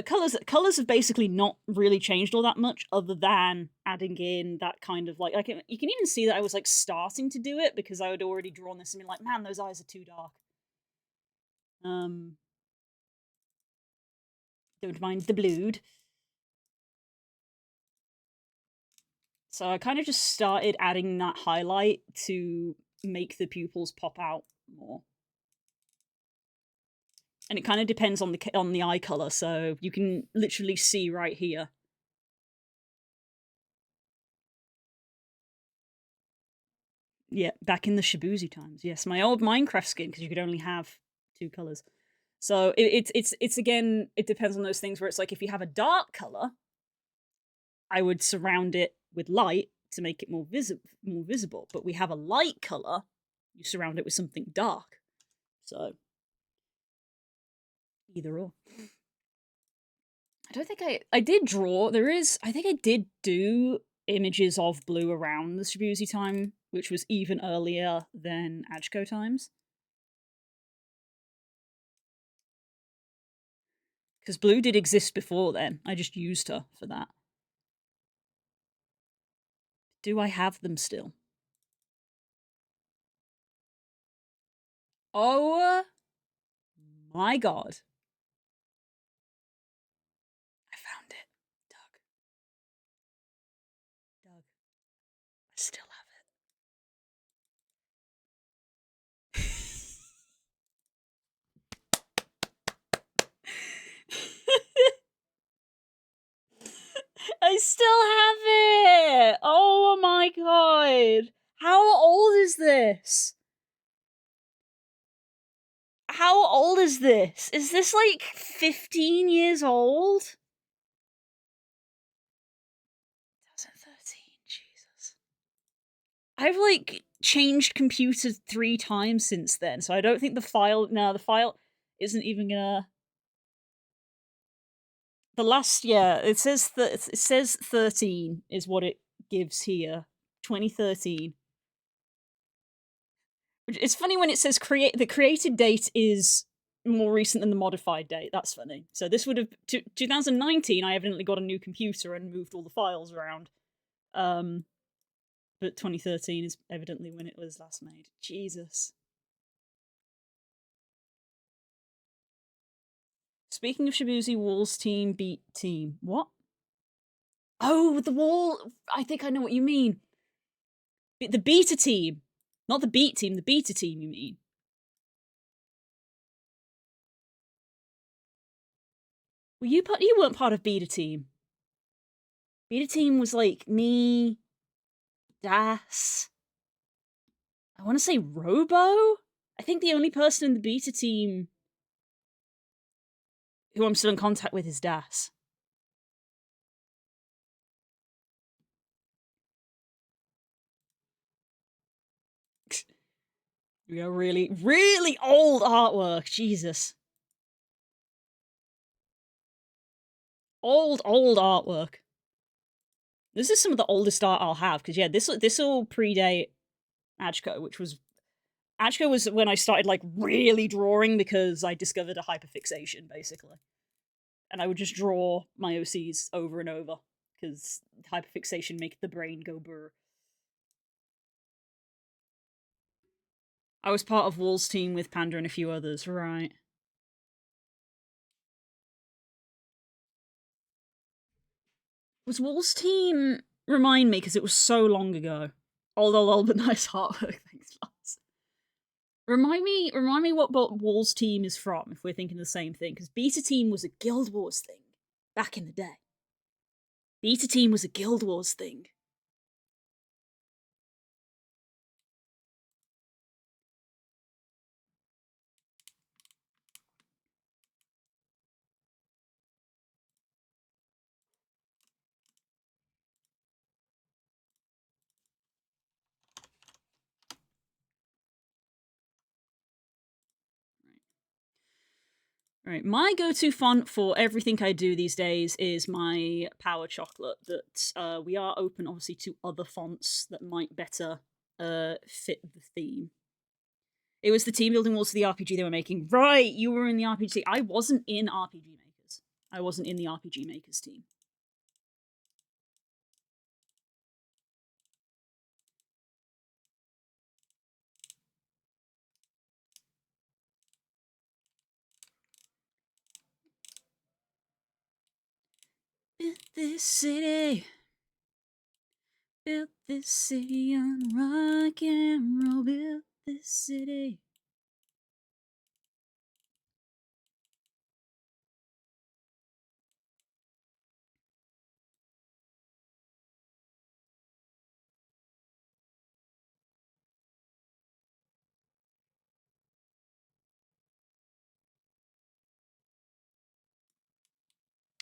S1: colors have basically not really changed all that much, other than adding in that kind of like you can even see that I was like starting to do it because I had already drawn this and been like, man, those eyes are too dark. Don't mind the blued. So I kind of just started adding that highlight to make the pupils pop out more. And it kind of depends on the eye color, so you can literally see right here. Yeah, back in the Shibuya times. Yes, my old Minecraft skin, because you could only have 2 colors. So it's again, it depends on those things where it's like if you have a dark color, I would surround it with light to make it more visible. But we have a light color, you surround it with something dark. So either or. I don't think I did draw. I think I did do images of blue around the Shibuya time, which was even earlier than Ajko times. Because blue did exist before then. I just used her for that. Do I have them still? Oh my god. I found it. Doug. my god! How old is this? How old is this? Is this like 15 years old? 2013, Jesus. I've like changed computers 3 times since then, so I don't think the file isn't even gonna. The last, yeah, it says 13 is what it gives here. 2013. It's funny when it says the created date is more recent than the modified date. That's funny. So this would have 2019. I evidently got a new computer and moved all the files around. But 2013 is evidently when it was last made. Jesus. Speaking of Shibuzi, Wall's team beat team. What? Oh, the Wall. I think I know what you mean. The beta team. Not the beat team, the beta team, you mean? Well, you weren't part of beta team. Beta team was like me, Das. I want to say Robo? I think the only person in the beta team who I'm still in contact with is Das. We are really, really old artwork. Jesus. Old artwork. This is some of the oldest art I'll have, because yeah, this will predate Achko, which was Achko was when I started like really drawing because I discovered a hyperfixation, basically. And I would just draw my OCs over and over, because hyperfixation make the brain go brr. I was part of Wall's team with Panda and a few others, right. Was Wall's team... Remind me, because it was so long ago. Old, but nice artwork. Thanks, lads. Remind me what Wall's team is from, if we're thinking the same thing, because Beta Team was a Guild Wars thing back in the day. Beta Team was a Guild Wars thing. Right, my go-to font for everything I do these days is my Power Chocolate, that we are open, obviously, to other fonts that might better fit the theme. It was the team building walls to the RPG they were making. Right, you were in the RPG. I wasn't in RPG Makers. I wasn't in the RPG Makers team. Built this city. Built this city on rock and roll. Built this city.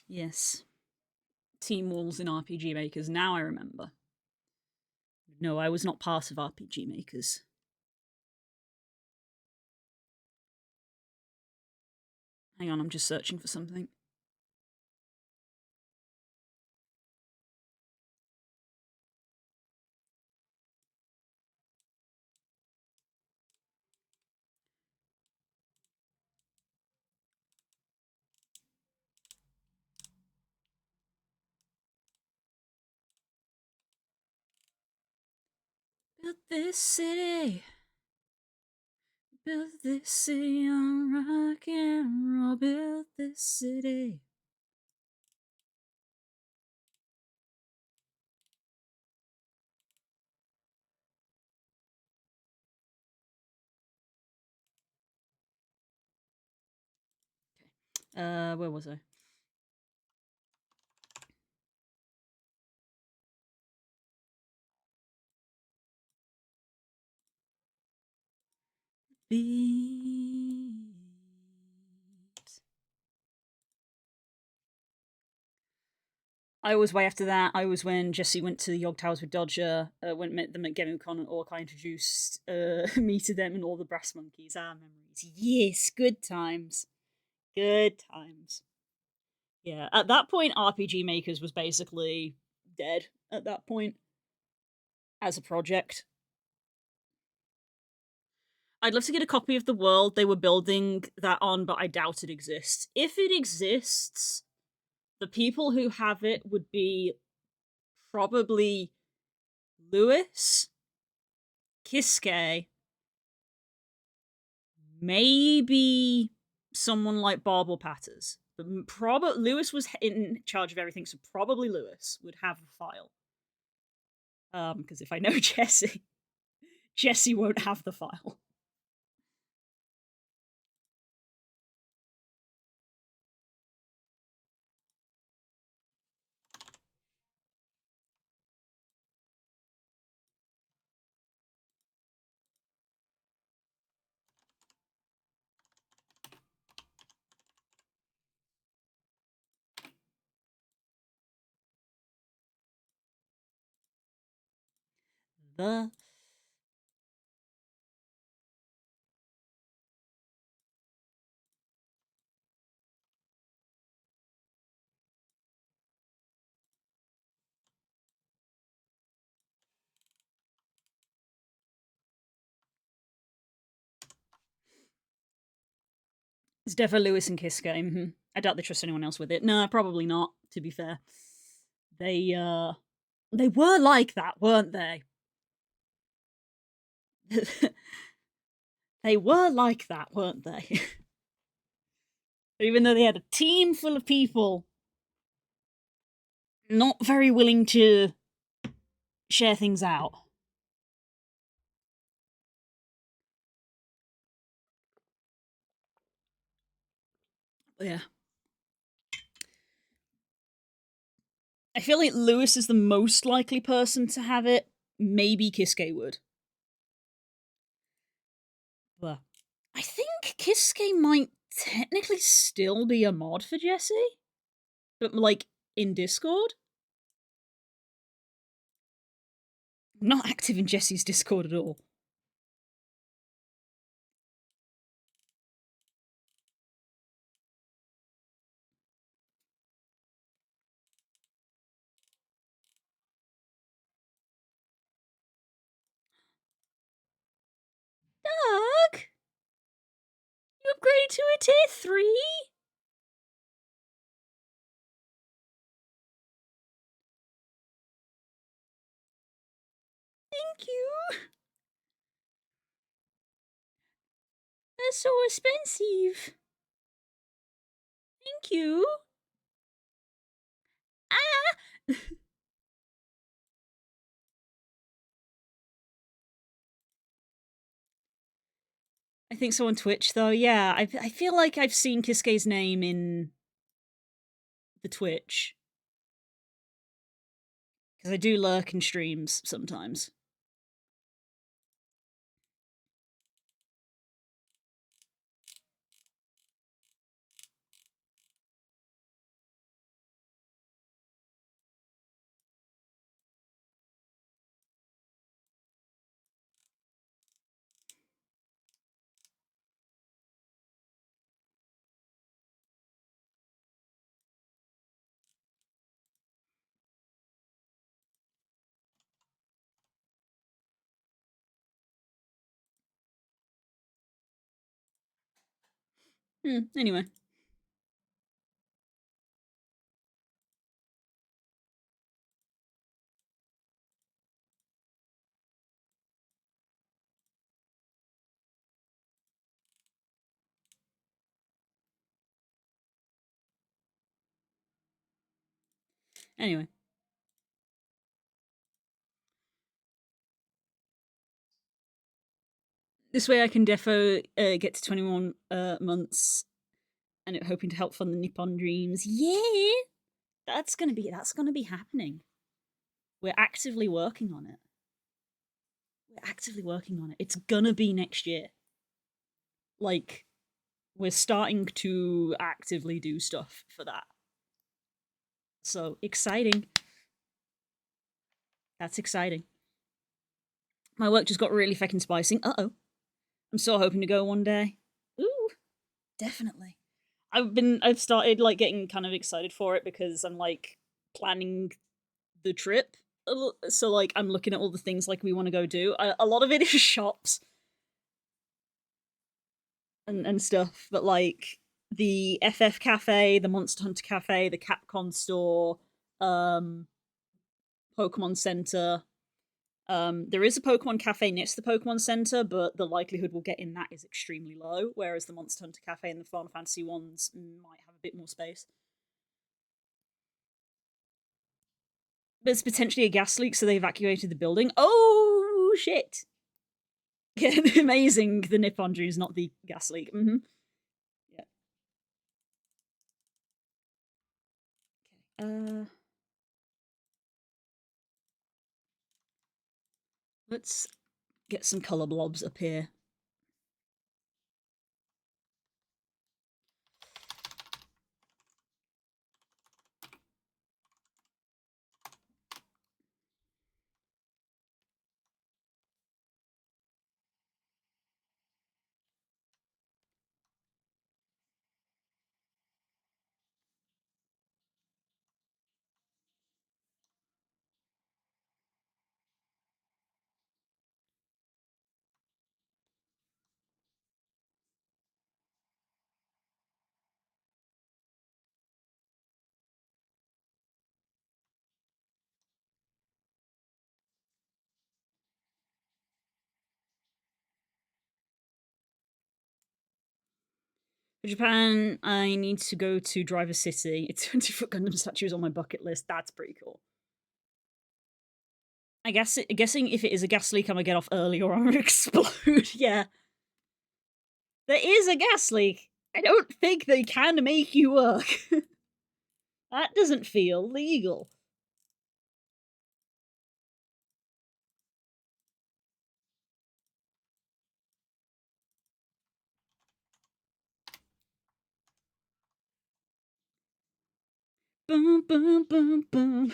S1: Yes. Team walls in RPG Makers. Now I remember. No, I was not part of RPG Makers. Hang on, I'm just searching for something. Built this city. Built this city on rock and roll. Built this city. Okay. Where was I? beat. I was way after that. I was when Jesse went to the Yog Towers with Dodger, went met them at GameCon, and Orkai introduced me to them and all the Brass Monkeys. Ah, memories. Yes, good times. Good times. Yeah, at that point, RPG Makers was basically dead at that point as a project. I'd love to get a copy of the world they were building that on, but I doubt it exists. If it exists, the people who have it would be probably Lewis, Kiske, maybe someone like Barbel Patters. But probably Lewis was in charge of everything, so probably Lewis would have the file. Because if I know Jesse, Jesse won't have the file. The It's definitely Lewis and Kiske. Mm-hmm. I doubt they trust anyone else with it. No, probably not, to be fair. They were like that, weren't they? They were like that, weren't they? Even though they had a team full of people not very willing to share things out. Yeah. I feel like Lewis is the most likely person to have it. Maybe Kiske would. But I think Kiske might technically still be a mod for Jesse. But, like, in Discord. I'm not active in Jesse's Discord at all. Doug? You upgraded to a tier 3? Thank you. That's so expensive. Thank you. Ah! I think so on Twitch, though. Yeah, I feel like I've seen Kiske's name in the Twitch. Because I do lurk in streams sometimes. Anyway. Anyway. This way I can defo get to 21 months and hoping to help fund the Nippon Dreams. Yeah! That's gonna be happening. We're actively working on it. We're actively working on it. It's gonna be next year. Like, we're starting to actively do stuff for that. So exciting. That's exciting. My work just got really fucking spicy. Uh-oh. I'm so hoping to go one day. Ooh, definitely. I've started like getting kind of excited for it because I'm like planning the trip. So like I'm looking at all the things like we want to go do. A lot of it is shops and stuff, but like the FF Cafe, the Monster Hunter Cafe, the Capcom store, um, Pokemon Center. There is a Pokemon Cafe next to the Pokemon Center, but the likelihood we'll get in that is extremely low. Whereas the Monster Hunter Cafe and the Final Fantasy ones might have a bit more space. There's potentially a gas leak, so they evacuated the building. Oh shit! Amazing. The Nippon Dreams, not the gas leak. Yeah. Okay. Let's get some color blobs up here. For Japan, I need to go to Driver City. It's 20-foot Gundam statues on my bucket list. That's pretty cool. I guess guessing if it is a gas leak, I'm gonna get off early or I'm gonna explode. Yeah. There is a gas leak. I don't think they can make you work. That doesn't feel legal. Boom, boom, boom, boom.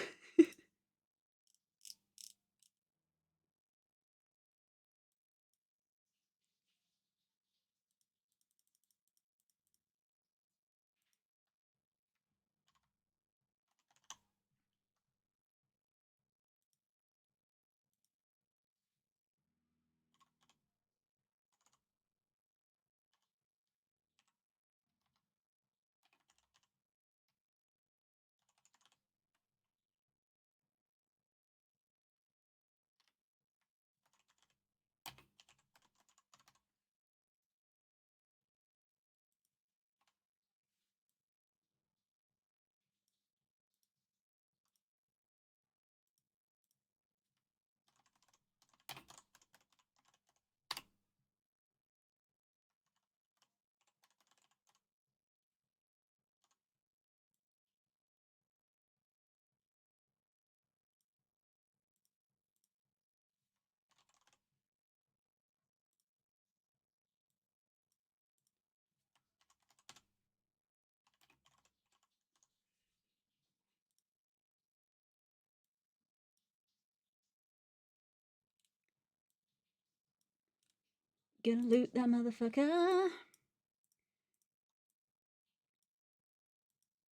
S1: Gonna loot that motherfucker.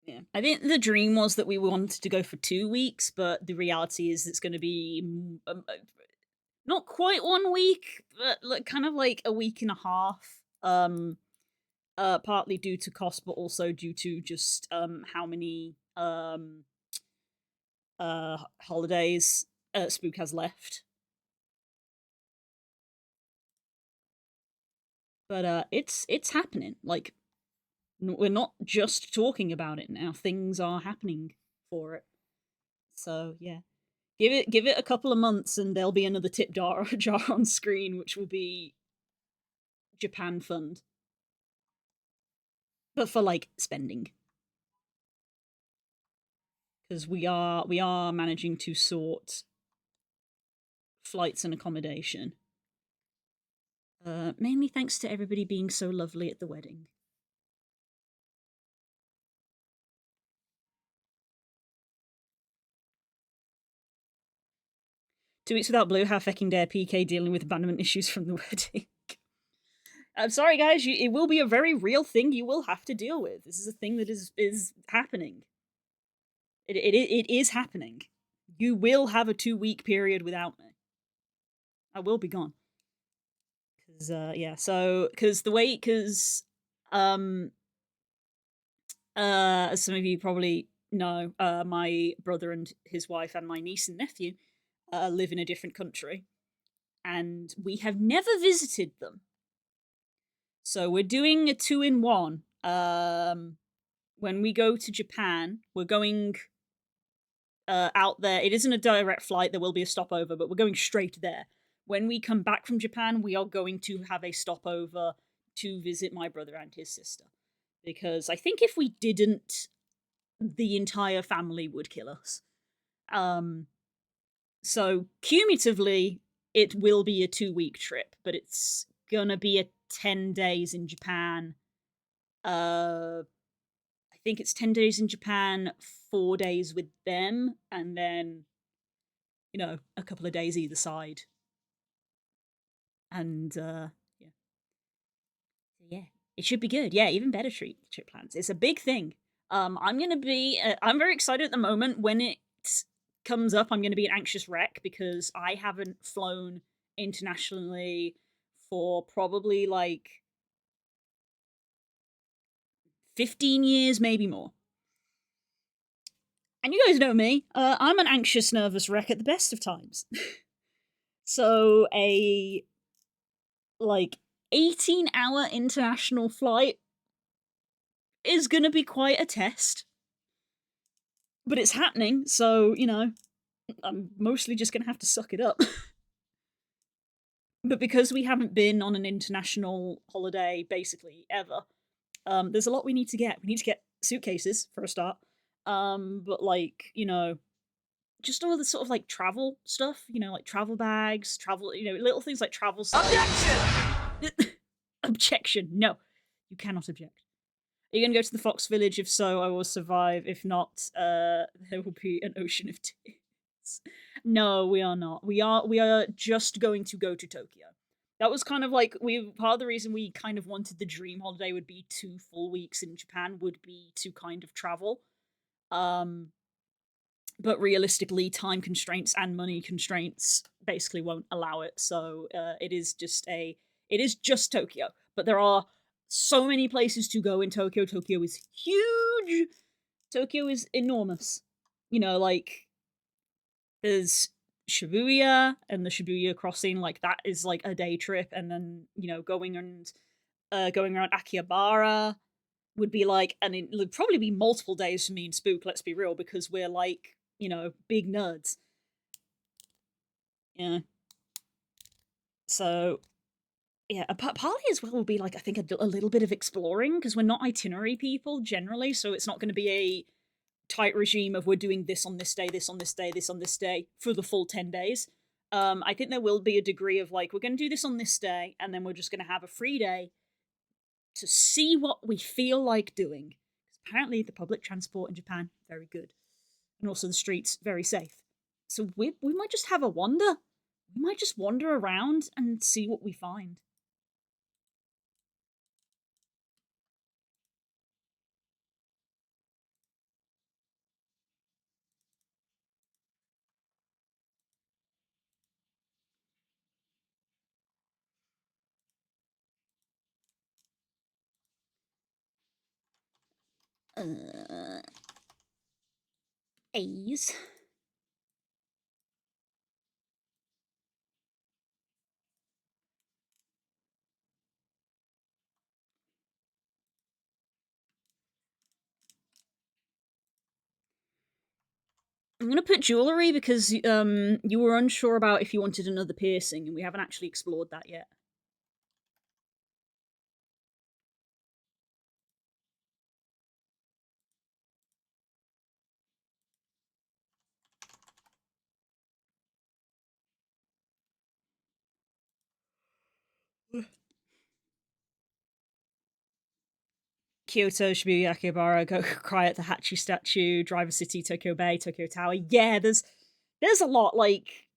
S1: Yeah. I think the dream was that we wanted to go for 2 weeks, but the reality is it's going to be not quite 1 week, but like kind of like a week and a half. Partly due to cost, but also due to just how many holidays Spook has left. But it's happening. Like we're not just talking about it now. Things are happening for it. So yeah, give it a couple of months, and there'll be another tip jar on screen, which will be Japan Fund, but for like spending, because we are managing to sort flights and accommodation. Mainly thanks to everybody being so lovely at the wedding. 2 weeks without Blue, how fucking dare PK dealing with abandonment issues from the wedding. I'm sorry, guys. It will be a very real thing you will have to deal with. This is a thing that is happening. It is happening. You will have a 2-week period without me. I will be gone. Cause yeah, so as some of you probably know, my brother and his wife and my niece and nephew live in a different country, and we have never visited them. So we're doing a 2-in-1. When we go to Japan, we're going out there. It isn't a direct flight. There will be a stopover, but we're going straight there. When we come back from Japan, we are going to have a stopover to visit my brother and his sister. Because I think if we didn't, the entire family would kill us. So cumulatively, it will be a 2-week trip, but it's gonna be a 10 days in Japan. I think it's 10 days in Japan, 4 days with them, and then, a couple of days either side. And yeah. Yeah. It should be good. Yeah, even better trip plans. It's a big thing. I'm very excited at the moment. When it comes up, I'm gonna be an anxious wreck because I haven't flown internationally for probably like 15 years, maybe more. And you guys know me. I'm an anxious, nervous wreck at the best of times. So a like 18-hour international flight is gonna be quite a test. But it's happening, so, I'm mostly just gonna have to suck it up. But because we haven't been on an international holiday basically ever, there's a lot we need to get. We need to get suitcases for a start. But just all the sort of like travel stuff, like travel bags, little things like travel size. Objection! Objection. No. You cannot object. Are you gonna go to the Fox Village? If so, I will survive. If not, there will be an ocean of tears. No, we are not. We are just going to go to Tokyo. That was kind of like part of the reason we kind of wanted the dream holiday would be 2 full weeks in Japan would be to kind of travel. But realistically, time constraints and money constraints basically won't allow it. So it is just Tokyo. But there are so many places to go in Tokyo. Tokyo is huge. Tokyo is enormous. Like there's Shibuya and the Shibuya crossing. Like that is like a day trip, and then going around Akihabara would be like, and it would probably be multiple days for me and Spook. Let's be real, because we're like big nerds. Yeah. So yeah, partly as well will be like I think a little bit of exploring because we're not itinerary people generally, so it's not going to be a tight regime of we're doing this on this day, this on this day, this on this day for the full 10 days. I think there will be a degree of like we're going to do this on this day, and then we're just going to have a free day to see what we feel like doing. Apparently, the public transport in Japan very good, and also the streets very safe. So we might just have a wander. We might just wander around and see what we find. A's. I'm gonna put jewelry because you were unsure about if you wanted another piercing, and we haven't actually explored that yet. Kyoto, Shibuya, Akihabara, go cry at the Hachi statue, Driver City, Tokyo Bay, Tokyo Tower. Yeah, there's a lot. Like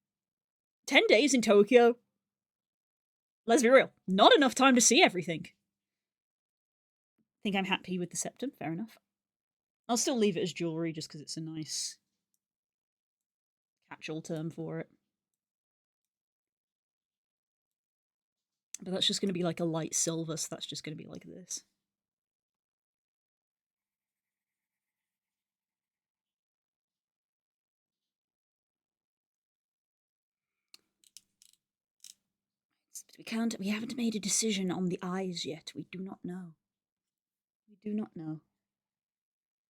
S1: 10 days in Tokyo. Let's be real, not enough time to see everything. Think I'm happy with the septum. Fair enough. I'll still leave it as jewelry just because it's a nice catch-all term for it. But that's just going to be like a light silver, so that's just going to be like this. We haven't made a decision on the eyes yet. We do not know. We do not know.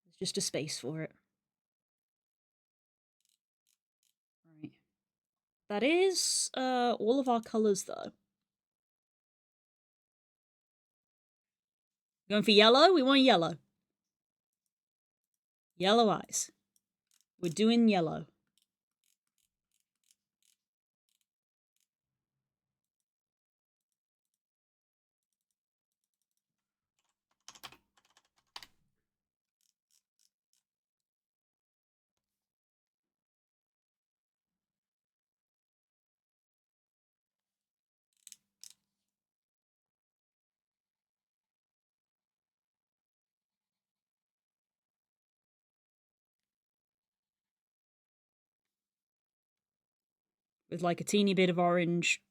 S1: There's just a space for it. Right. That is all of our colours though. Going for yellow? We want yellow. Yellow eyes. We're doing yellow. With like a teeny bit of orange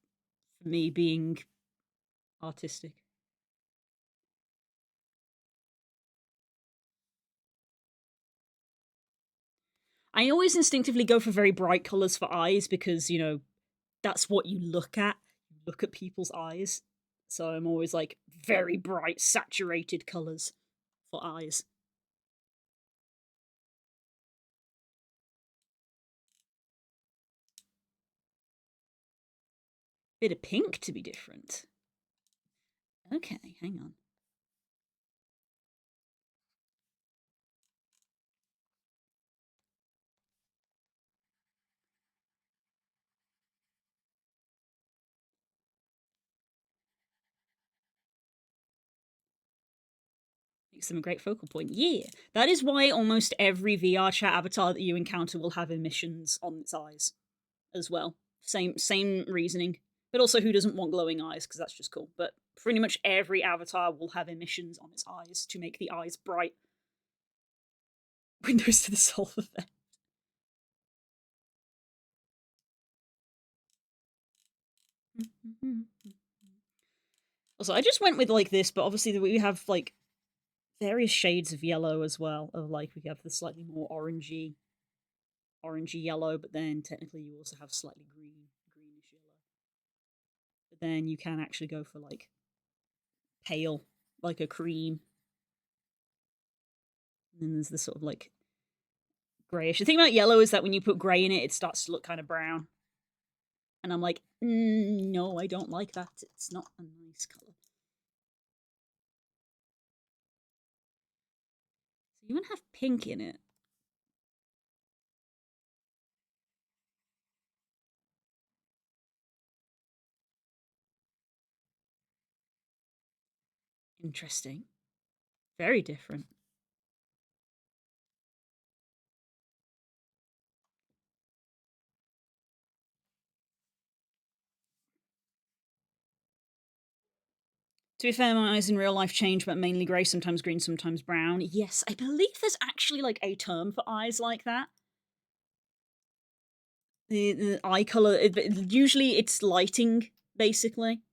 S1: for me being artistic. I always instinctively go for very bright colours for eyes because, you know, that's what you look at. You look at people's eyes. So I'm always like very bright, saturated colours for eyes. Bit of pink to be different. Okay, hang on. Makes them a great focal point. Yeah. That is why almost every VR chat avatar that you encounter will have emissions on its eyes as well. Same reasoning. But also who doesn't want glowing eyes, because that's just cool. But pretty much every avatar will have emissions on its eyes to make the eyes bright. Windows to the soul effect. Also, I just went with like this, but obviously we have like various shades of yellow as well. Of like we have the slightly more orangey yellow, but then technically you also have slightly greenish yellow. But then you can actually go for like pale, like a cream. And then there's this sort of like grayish. The thing about yellow is that when you put grey in it, it starts to look kind of brown. And I'm like, no, I don't like that. It's not a nice color. So you want to have pink in it. Interesting. Very different. To be fair, my eyes in real life change, but mainly grey, sometimes green, sometimes brown. Yes, I believe there's actually like a term for eyes like that. The eye color, usually it's lighting, basically.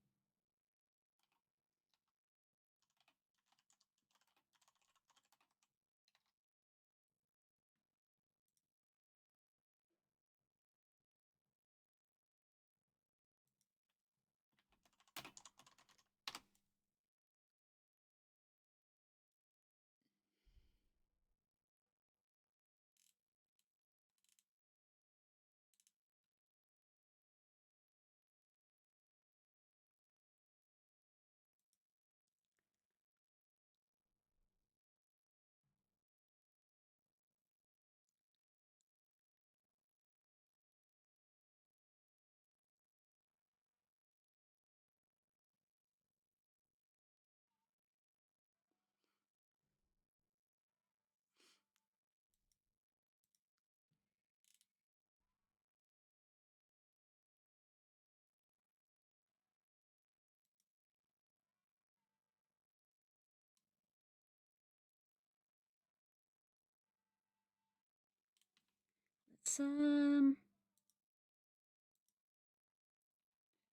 S1: So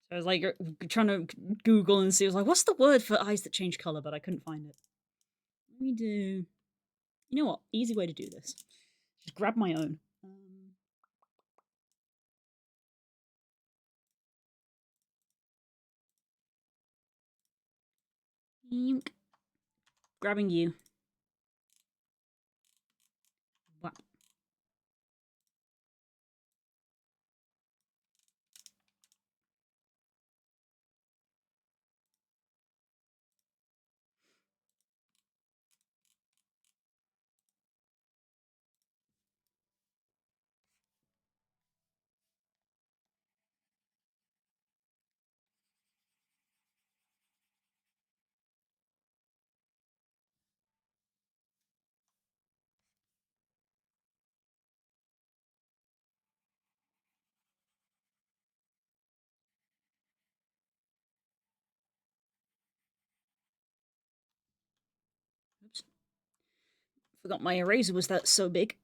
S1: I was like trying to Google and see. I was like, what's the word for eyes that change color? But I couldn't find it. Let me do. You know what? Easy way to do this. Just grab my own. Grabbing you. Wow. Oops. Forgot my eraser was that so big.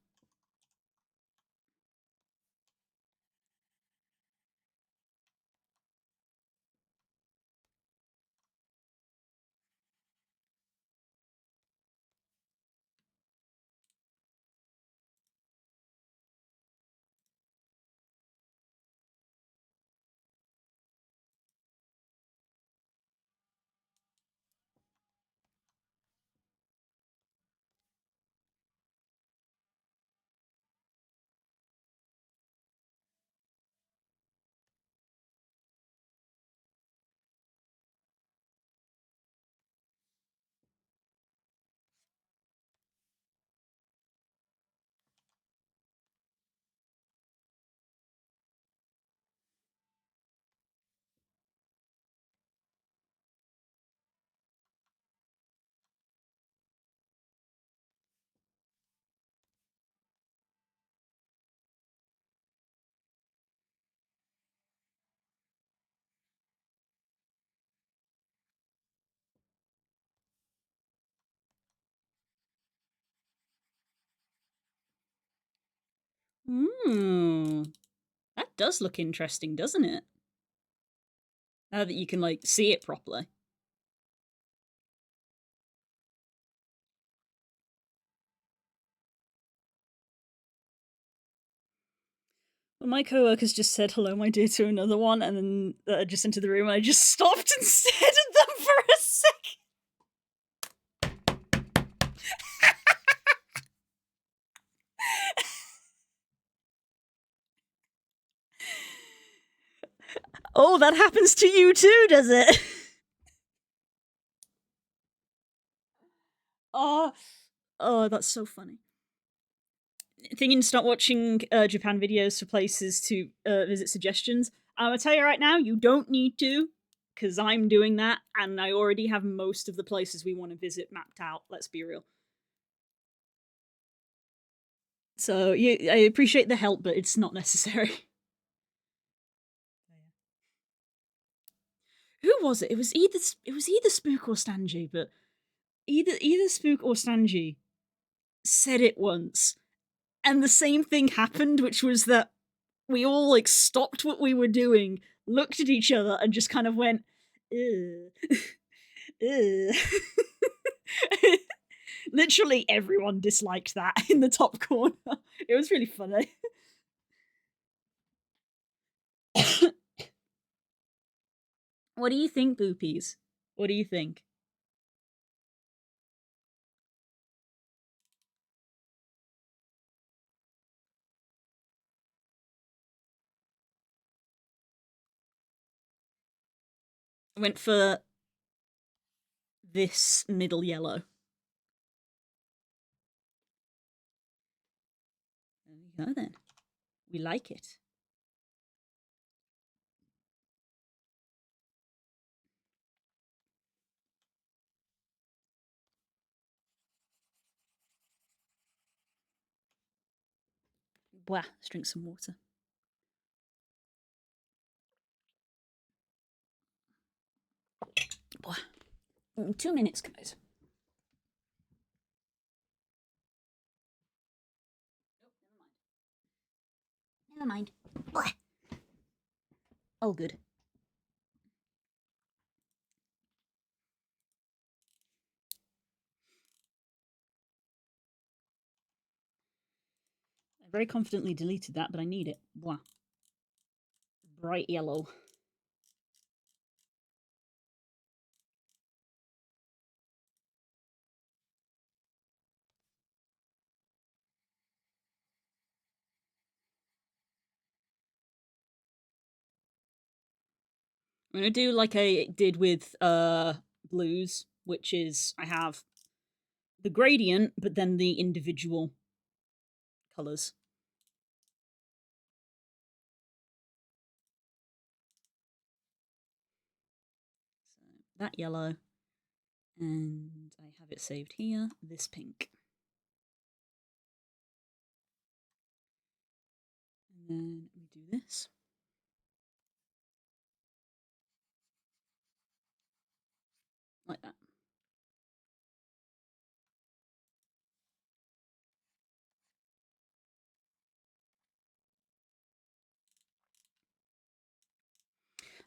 S1: Hmm. That does look interesting, doesn't it? Now that you can like see it properly. Well, my co-workers just said hello, my dear, to another one, and then just into the room, and I just stopped and stared at them for a second. Oh, that happens to you too, does it? Oh, that's so funny. Thinking to start watching Japan videos for places to visit suggestions. I'm gonna tell you right now, you don't need to, because I'm doing that, and I already have most of the places we want to visit mapped out. Let's be real. So I appreciate the help, but it's not necessary. Who was it? It was either Spook or Stanji, but either Spook or Stanji said it once, and the same thing happened, which was that we all like stopped what we were doing, looked at each other, and just kind of went, "Ugh." Ugh. Literally everyone disliked that in the top corner. It was really funny. What do you think, Boopies? What do you think? I went for this middle yellow. There we go then. We like it. Blah, let's drink some water. Blah. 2 minutes, guys. Never mind. Blech. All good. I very confidently deleted that, but I need it. Blah. Bright yellow. I'm gonna do like I did with blues, which is I have the gradient, but then the individual colours. So that yellow, and I have it saved here, this pink. And then we do this. Like that.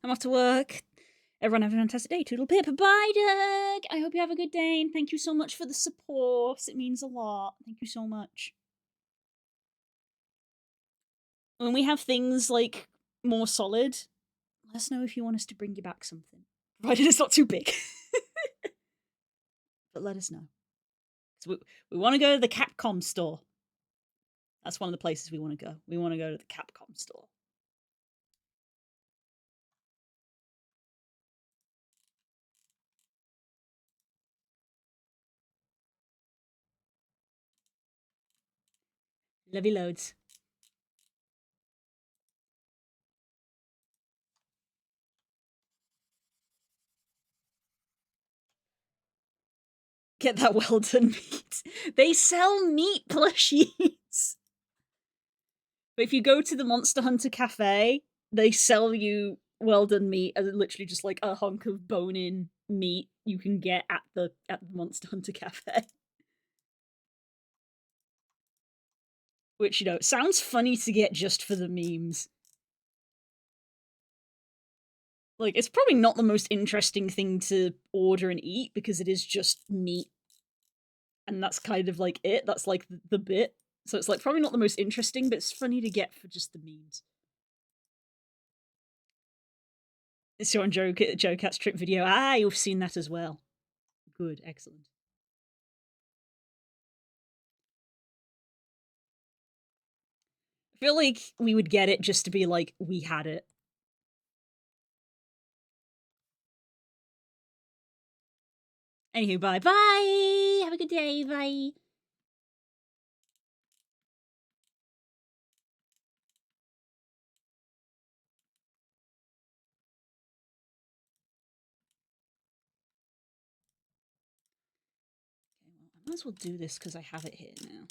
S1: I'm off to work. Everyone have a fantastic day. Toodle pip. Bye, Doug. I hope you have a good day, and thank you so much for the support. It means a lot. Thank you so much. When we have things like more solid, let us know if you want us to bring you back something. Provided it's not too big. But let us know. So we want to go to the Capcom store. That's one of the places we want to go. We want to go to the Capcom store. Love you loads. Get that well done meat. They sell meat plushies. But if you go to the Monster Hunter Cafe, they sell you well done meat as literally just like a hunk of bone-in meat you can get at the Monster Hunter Cafe. Which, you know, sounds funny to get just for the memes. Like, it's probably not the most interesting thing to order and eat because it is just meat. And that's kind of like it. That's like the bit. So it's like probably not the most interesting, but it's funny to get for just the memes. It's your Joe Cat's trip video. Ah, you've seen that as well. Good, excellent. I feel like we would get it just to be like, we had it. Anywho, bye bye. Have a good day. Bye. Okay, well, I might as well do this because I have it here now.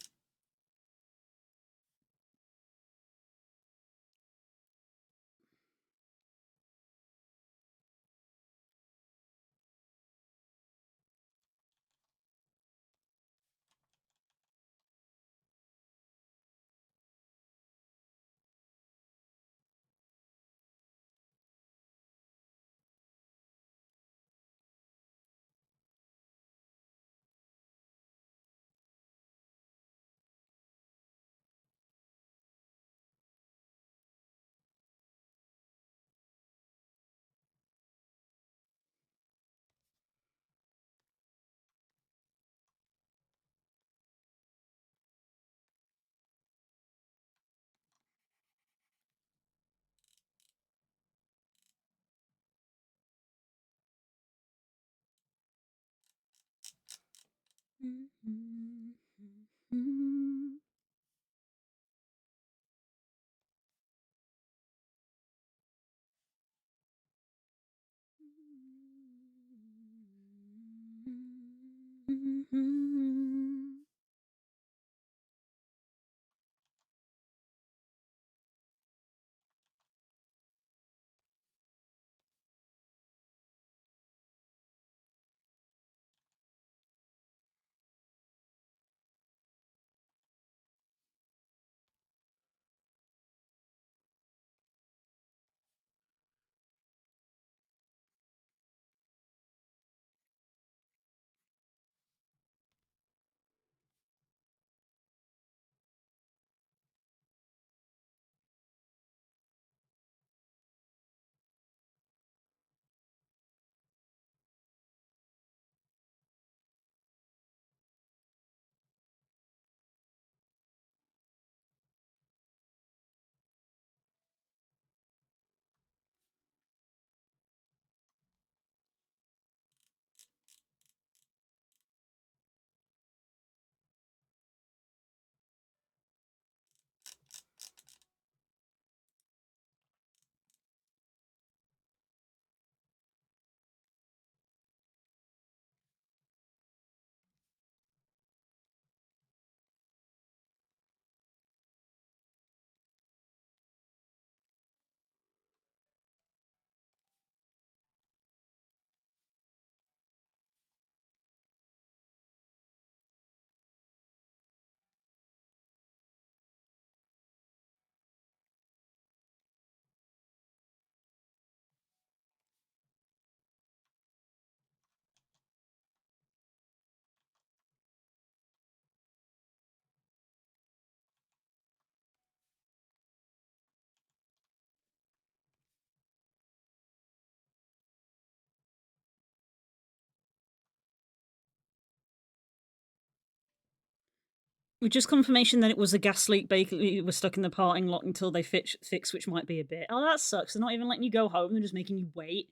S1: With just confirmation that it was a gas leak, basically it was stuck in the parting lot until they fix, which might be a bit. Oh, that sucks. They're not even letting you go home, they're just making you wait.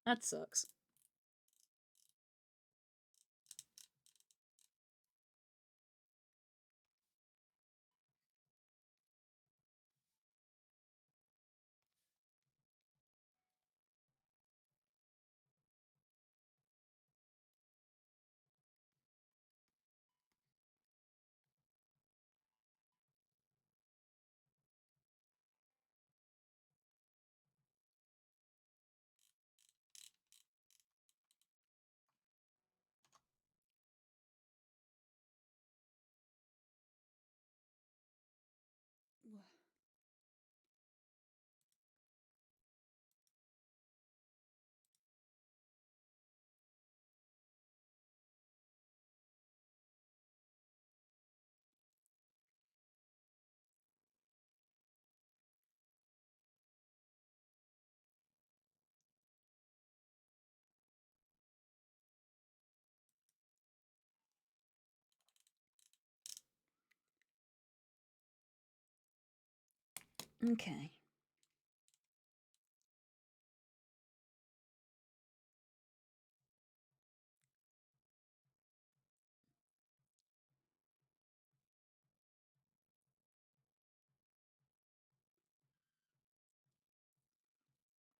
S1: That sucks. Okay.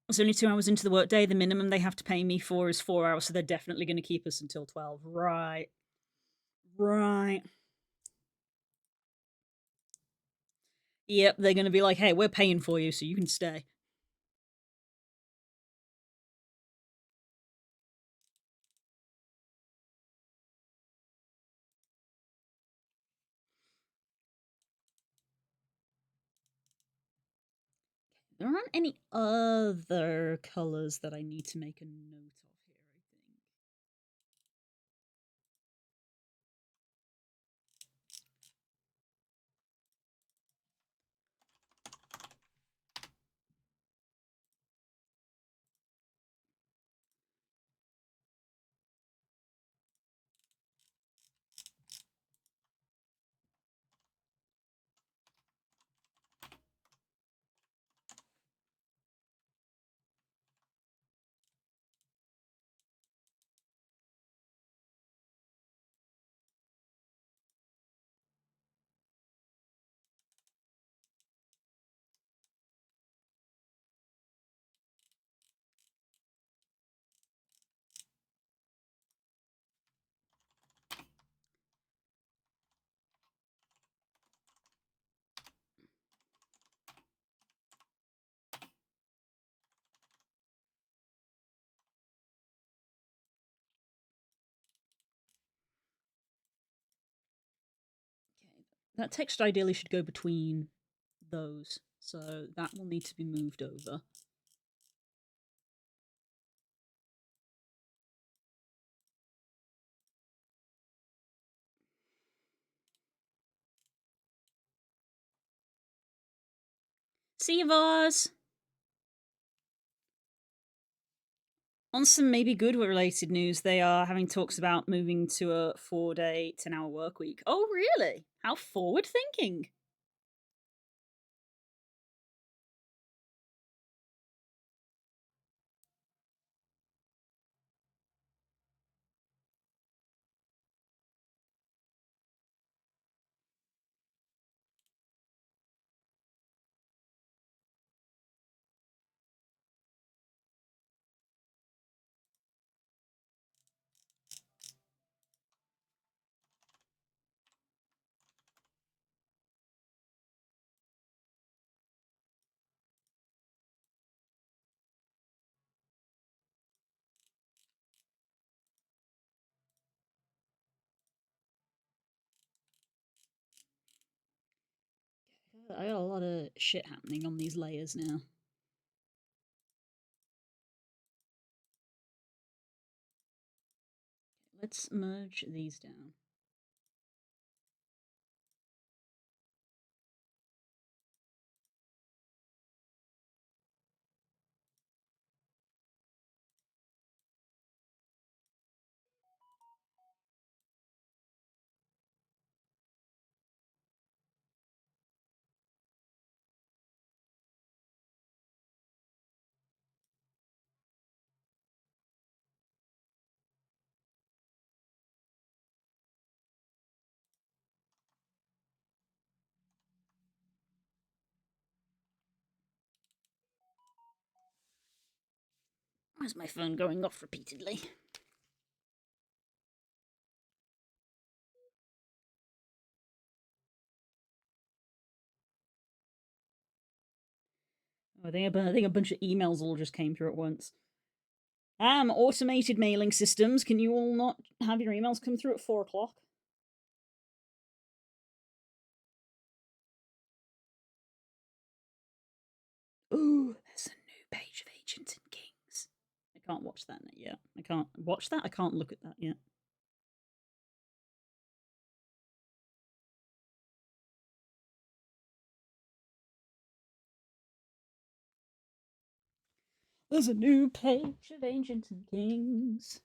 S1: It's only 2 hours into the workday. The minimum they have to pay me for is 4 hours, so they're definitely going to keep us until 12. Right. Right. Yep, they're going to be like, hey, we're paying for you, so you can stay. There aren't any other colors that I need to make a note of here, I think. Okay, that text ideally should go between those, so that will need to be moved over. See you, Vars! On some maybe good related news, they are having talks about moving to a 4-day, 10-hour work week. Oh, really? How forward thinking. I got a lot of shit happening on these layers now. Let's merge these down. Why is my phone going off repeatedly? I think a bunch of emails all just came through at once. Automated mailing systems. Can you all not have your emails come through at 4 o'clock? Ooh, there's a new page of Ancients and Kings. I can't watch that yet. I can't watch that. I can't look at that yet. There's a new page of Ancients and Kings.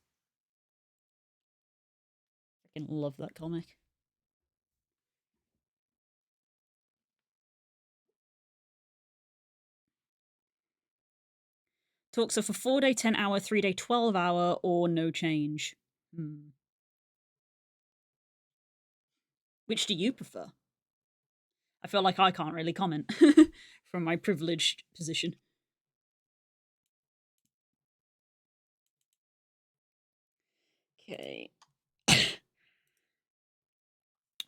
S1: I freaking love that comic. Talks of a 4-day 10-hour, 3-day 12-hour, or no change. Which do you prefer? I feel like I can't really comment from my privileged position. Okay.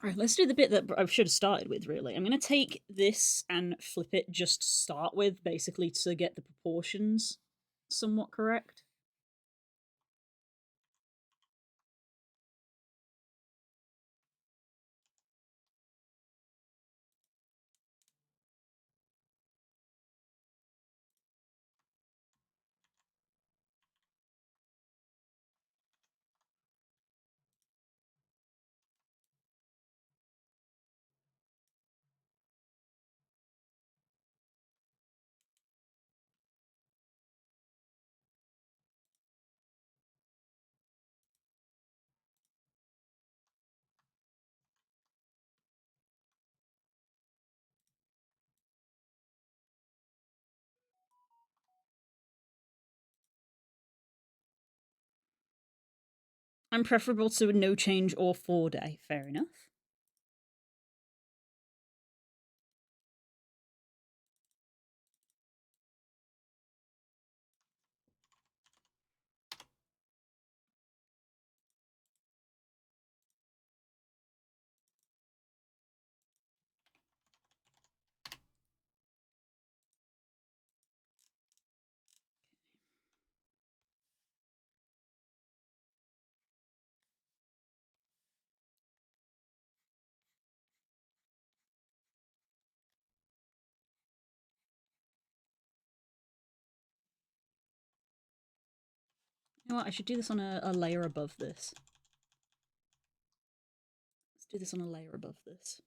S1: Alright, let's do the bit that I should have started with, really. I'm going to take this and flip it just to start with, basically to get the proportions somewhat correct. I'm preferable to a no change or 4-day. Fair enough. You know what? I should do this on a layer above this. Let's do this on a layer above this.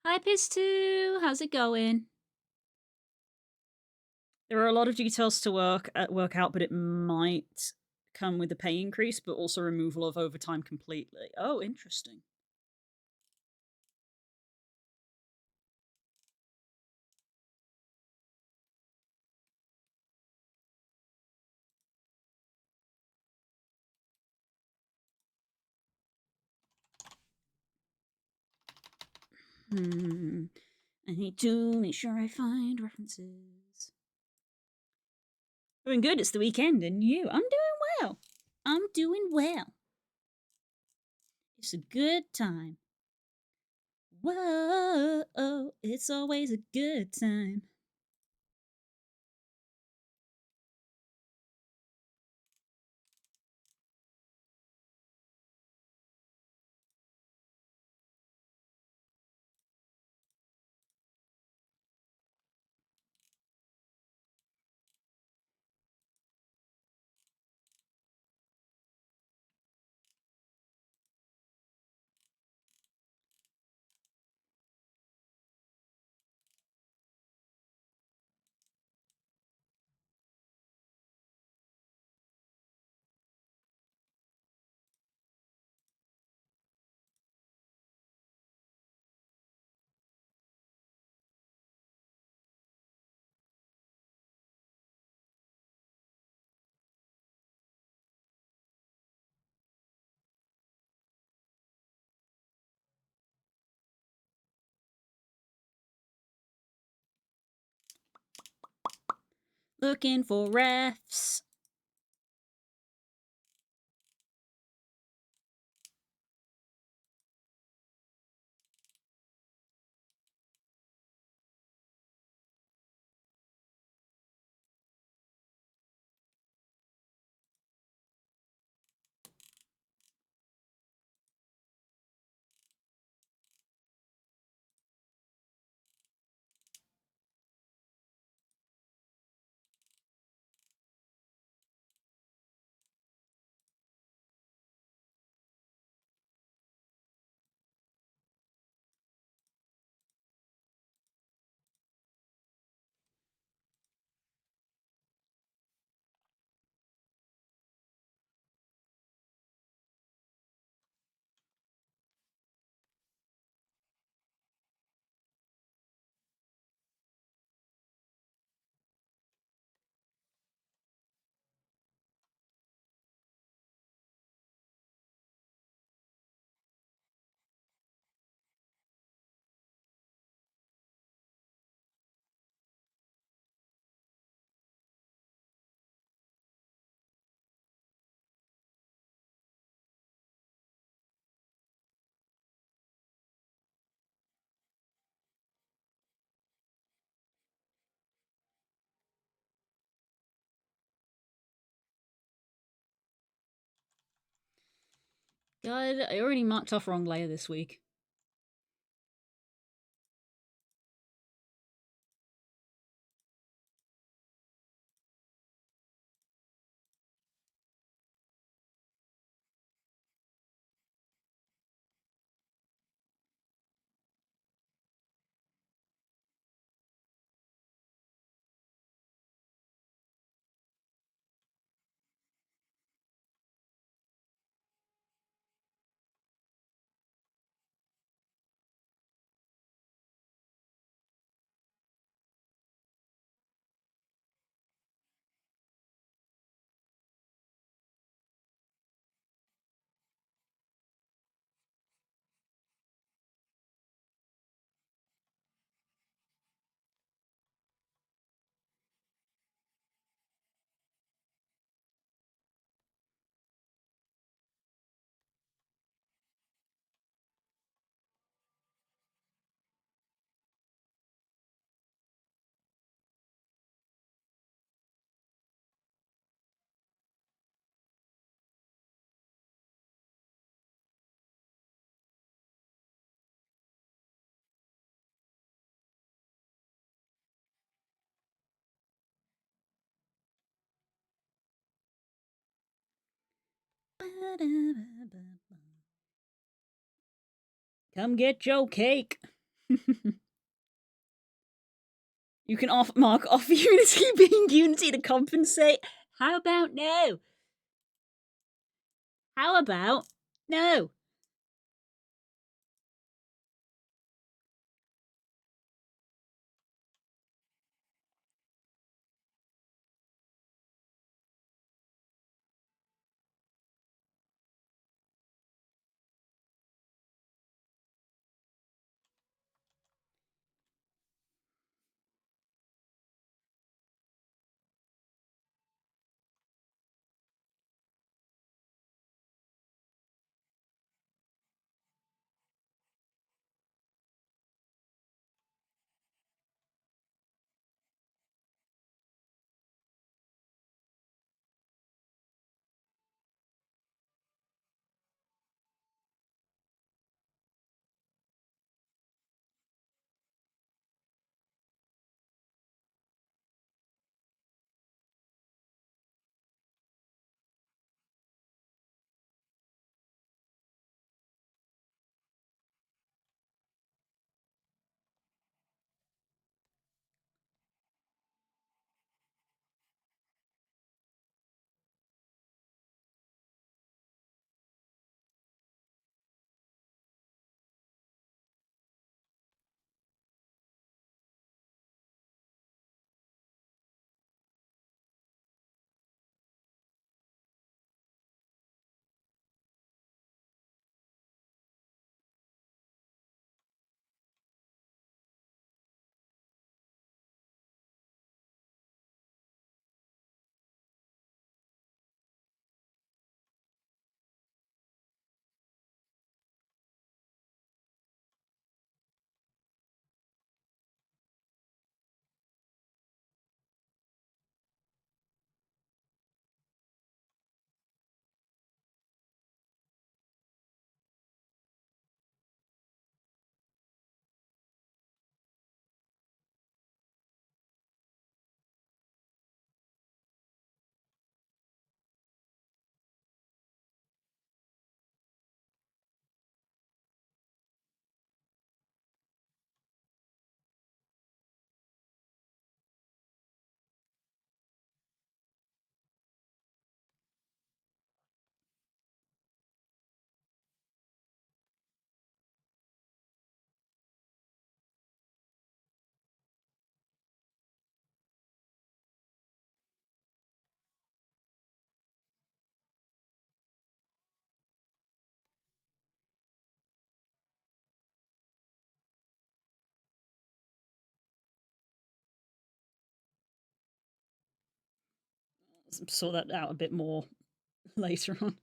S1: Hi, Piz2. How's it going? There are a lot of details to work out, but it might come with a pay increase, but also removal of overtime completely. Oh, interesting. I need to make sure I find references. Doing good. It's the weekend, and you? I'm doing well. I'm doing well. It's a good time. Whoa, it's always a good time. Looking for refs. God, I already marked off wrong layer this week. Come get your cake. You can mark off Unity being Unity to compensate. How about no? How about no? Sort that out a bit more later on.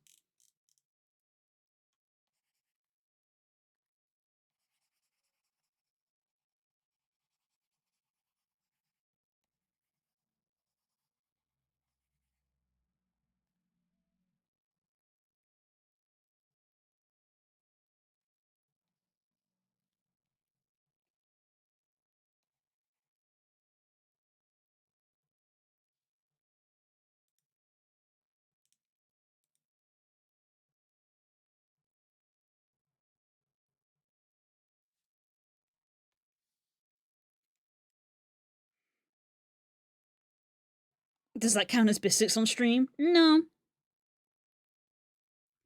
S1: Does that count as biscuits on stream? No.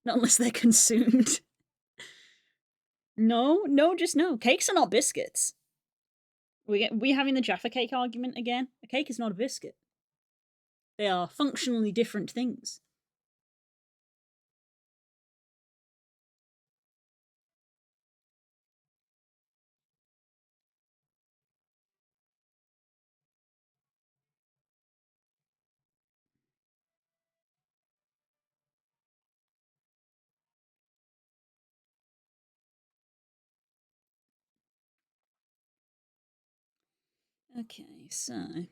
S1: Not unless they're consumed. No, just no. Cakes are not biscuits. We having the Jaffa cake argument again? A cake is not a biscuit. They are functionally different things. Okay, so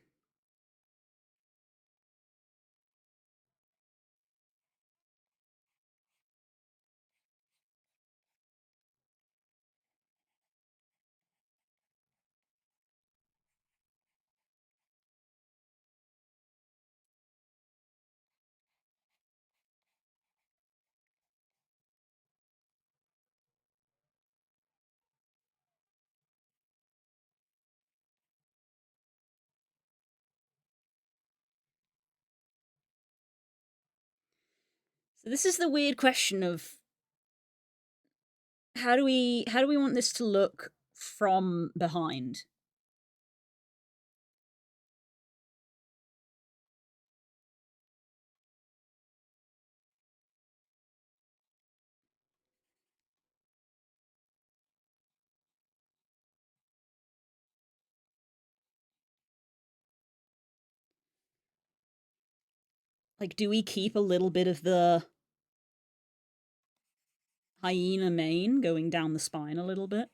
S1: So this is the weird question of how do we want this to look from behind? Like, do we keep a little bit of the hyena mane going down the spine a little bit?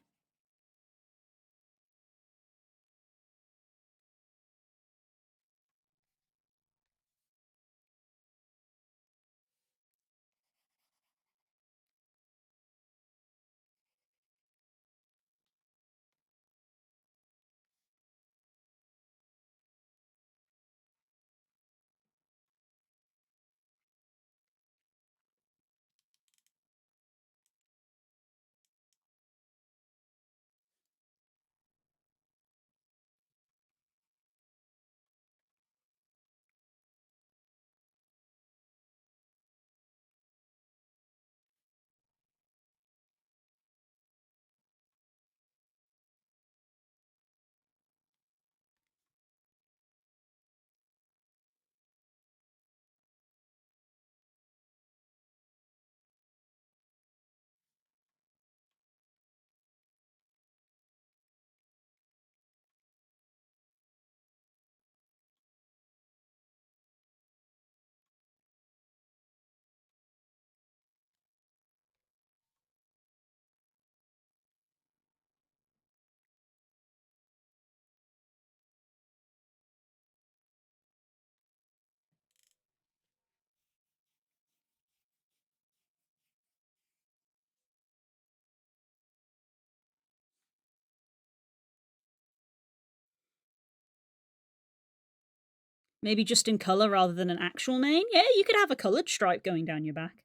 S1: Maybe just in color rather than an actual mane? Yeah, you could have a colored stripe going down your back.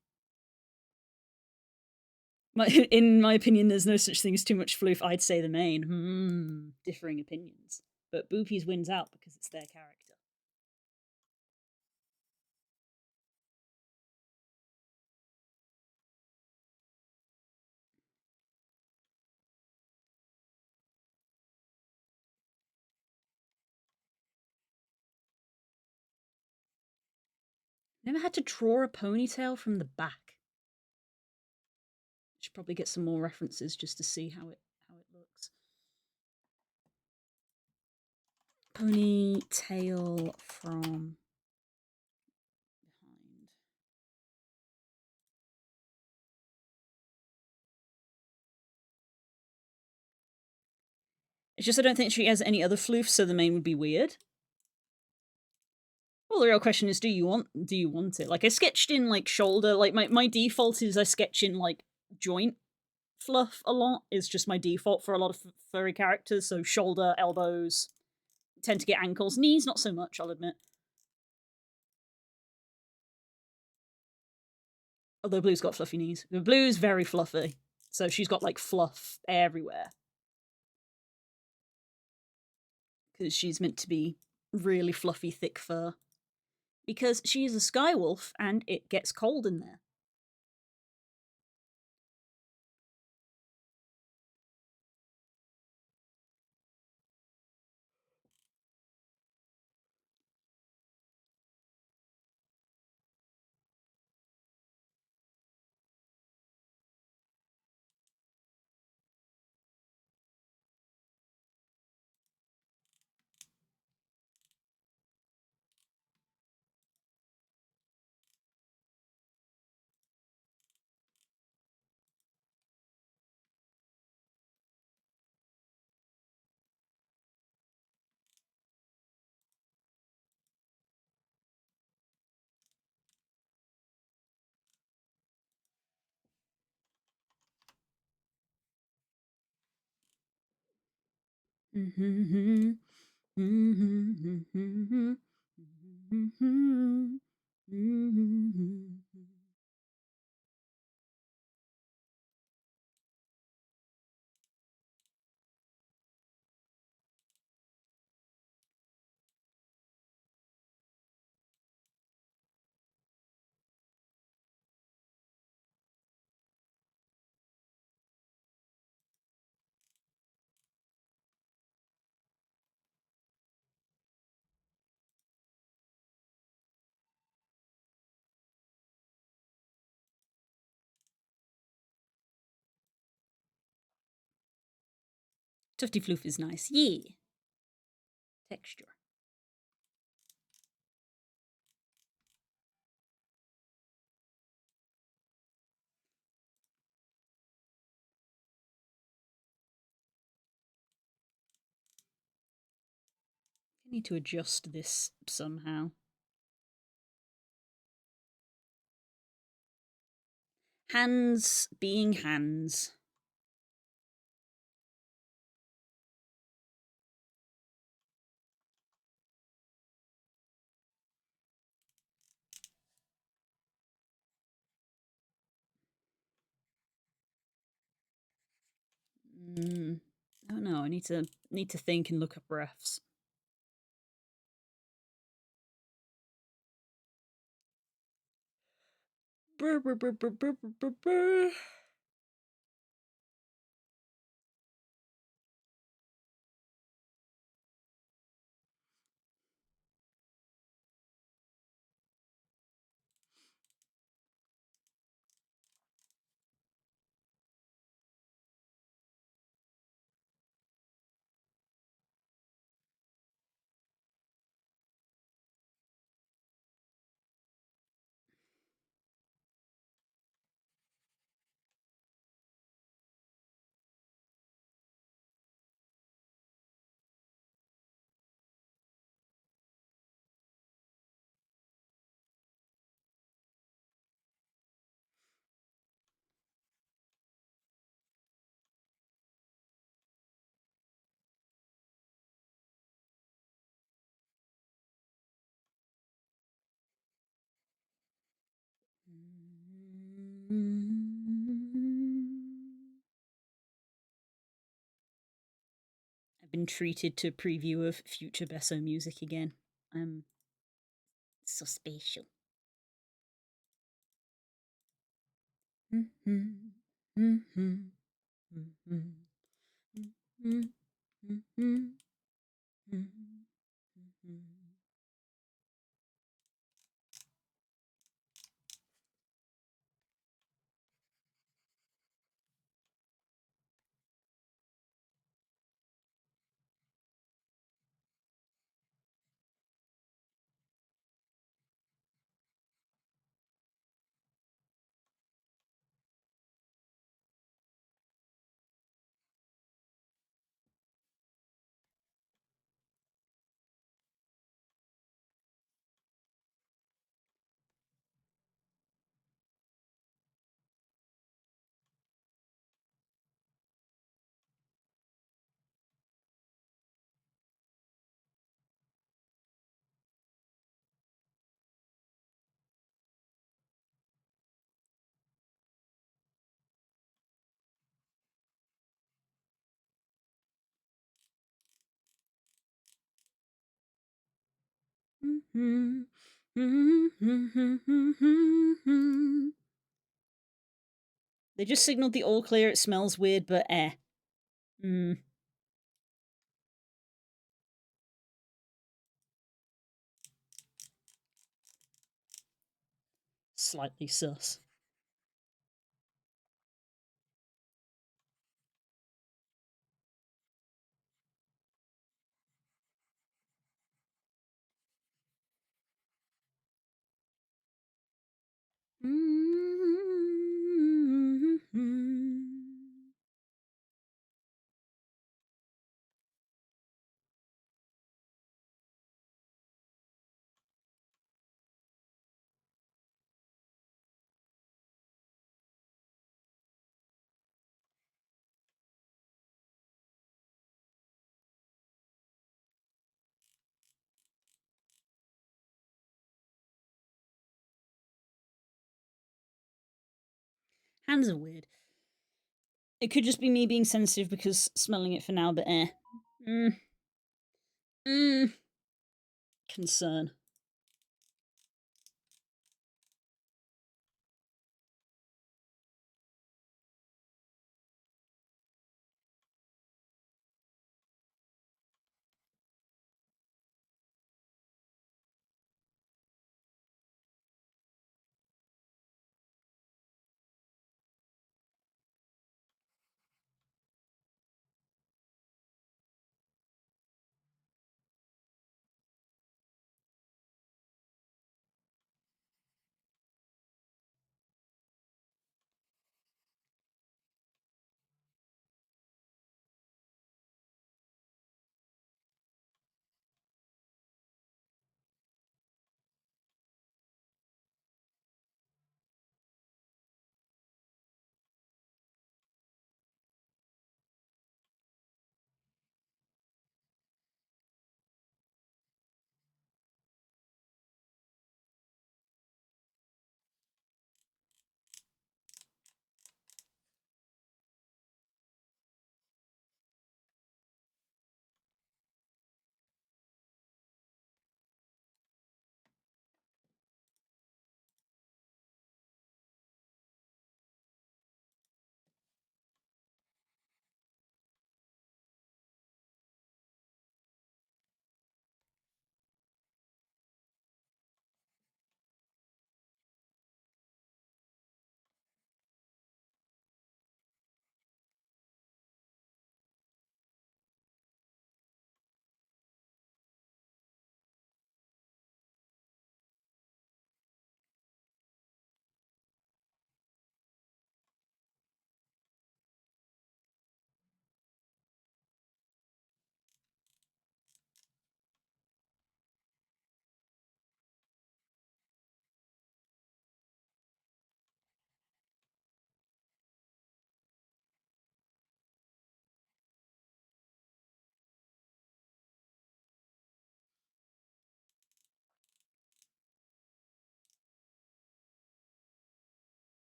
S1: In my opinion, there's no such thing as too much floof. I'd say the mane. Differing opinions. But Boopies wins out because it's their character. Never had to draw a ponytail from the back. Should probably get some more references just to see how it looks. Ponytail from behind. It's just I don't think she has any other floofs, so the mane would be weird. Well, the real question is, do you want it? Like, I sketched in like shoulder. Like my default is I sketch in like joint fluff a lot. Is just my default for a lot of furry characters. So shoulder, elbows, tend to get ankles, knees not so much. I'll admit. Although Blue's got fluffy knees. Blue's very fluffy, so she's got like fluff everywhere because she's meant to be really fluffy, thick fur. Because she is a sky wolf and it gets cold in there. Tufty Floof is nice. Yeah. Texture. I need to adjust this somehow. Hands being hands. I don't know. I need to think and look up refs. Brr, brr, brr, brr, brr, brr, brr. I've been treated to a preview of future Besso music again. So spatial. They just signaled the all clear. It smells weird, but eh. Slightly sus. Hands are weird. It could just be me being sensitive because smelling it for now, but eh. Concern.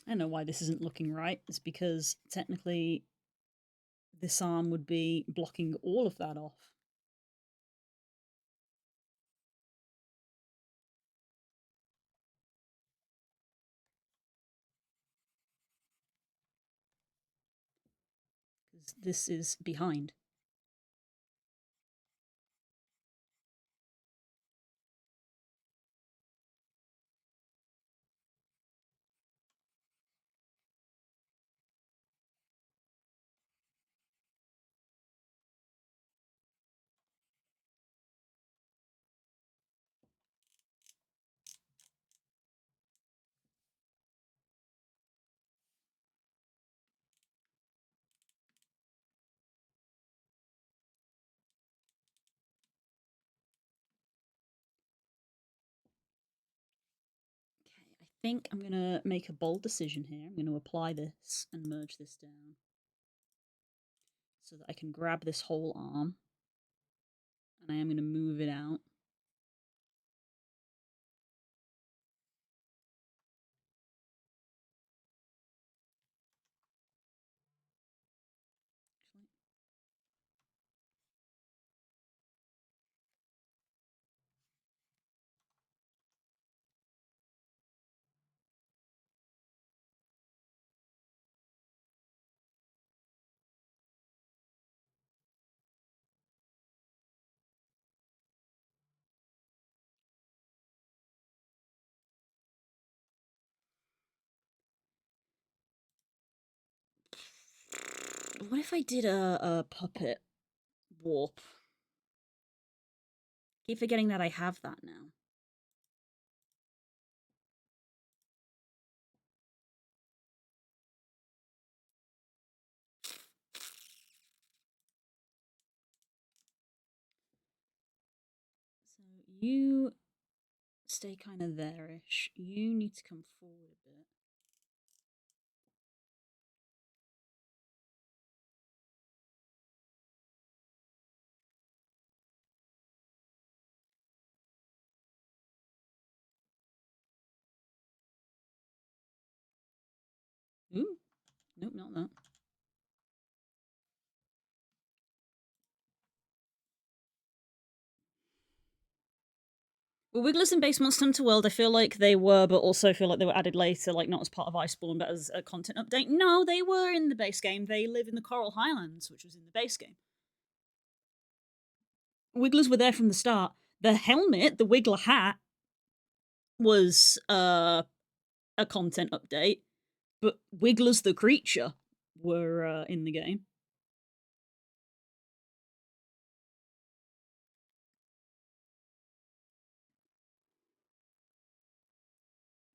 S1: I don't know why this isn't looking right. It's because technically this arm would be blocking all of that off. Because this is behind. Okay, I think I'm going to make a bold decision here. I'm going to apply this and merge this down so that I can grab this whole arm and I am going to move it out. What if I did a puppet warp? Keep forgetting that I have that now. So you stay kind of there-ish. You need to come forward a bit. Ooh, nope, not that. Well, Wigglers and Base Monster Hunter World, I feel like they were, but also feel like they were added later, like not as part of Iceborne, but as a content update. No, they were in the base game. They live in the Coral Highlands, which was in the base game. Wigglers were there from the start. The helmet, the Wiggler hat, was a content update, but Wigglers the creature were in the game.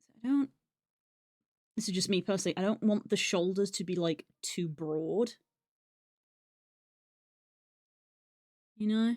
S1: So I don't. This is just me personally. I don't want the shoulders to be like too broad. You know?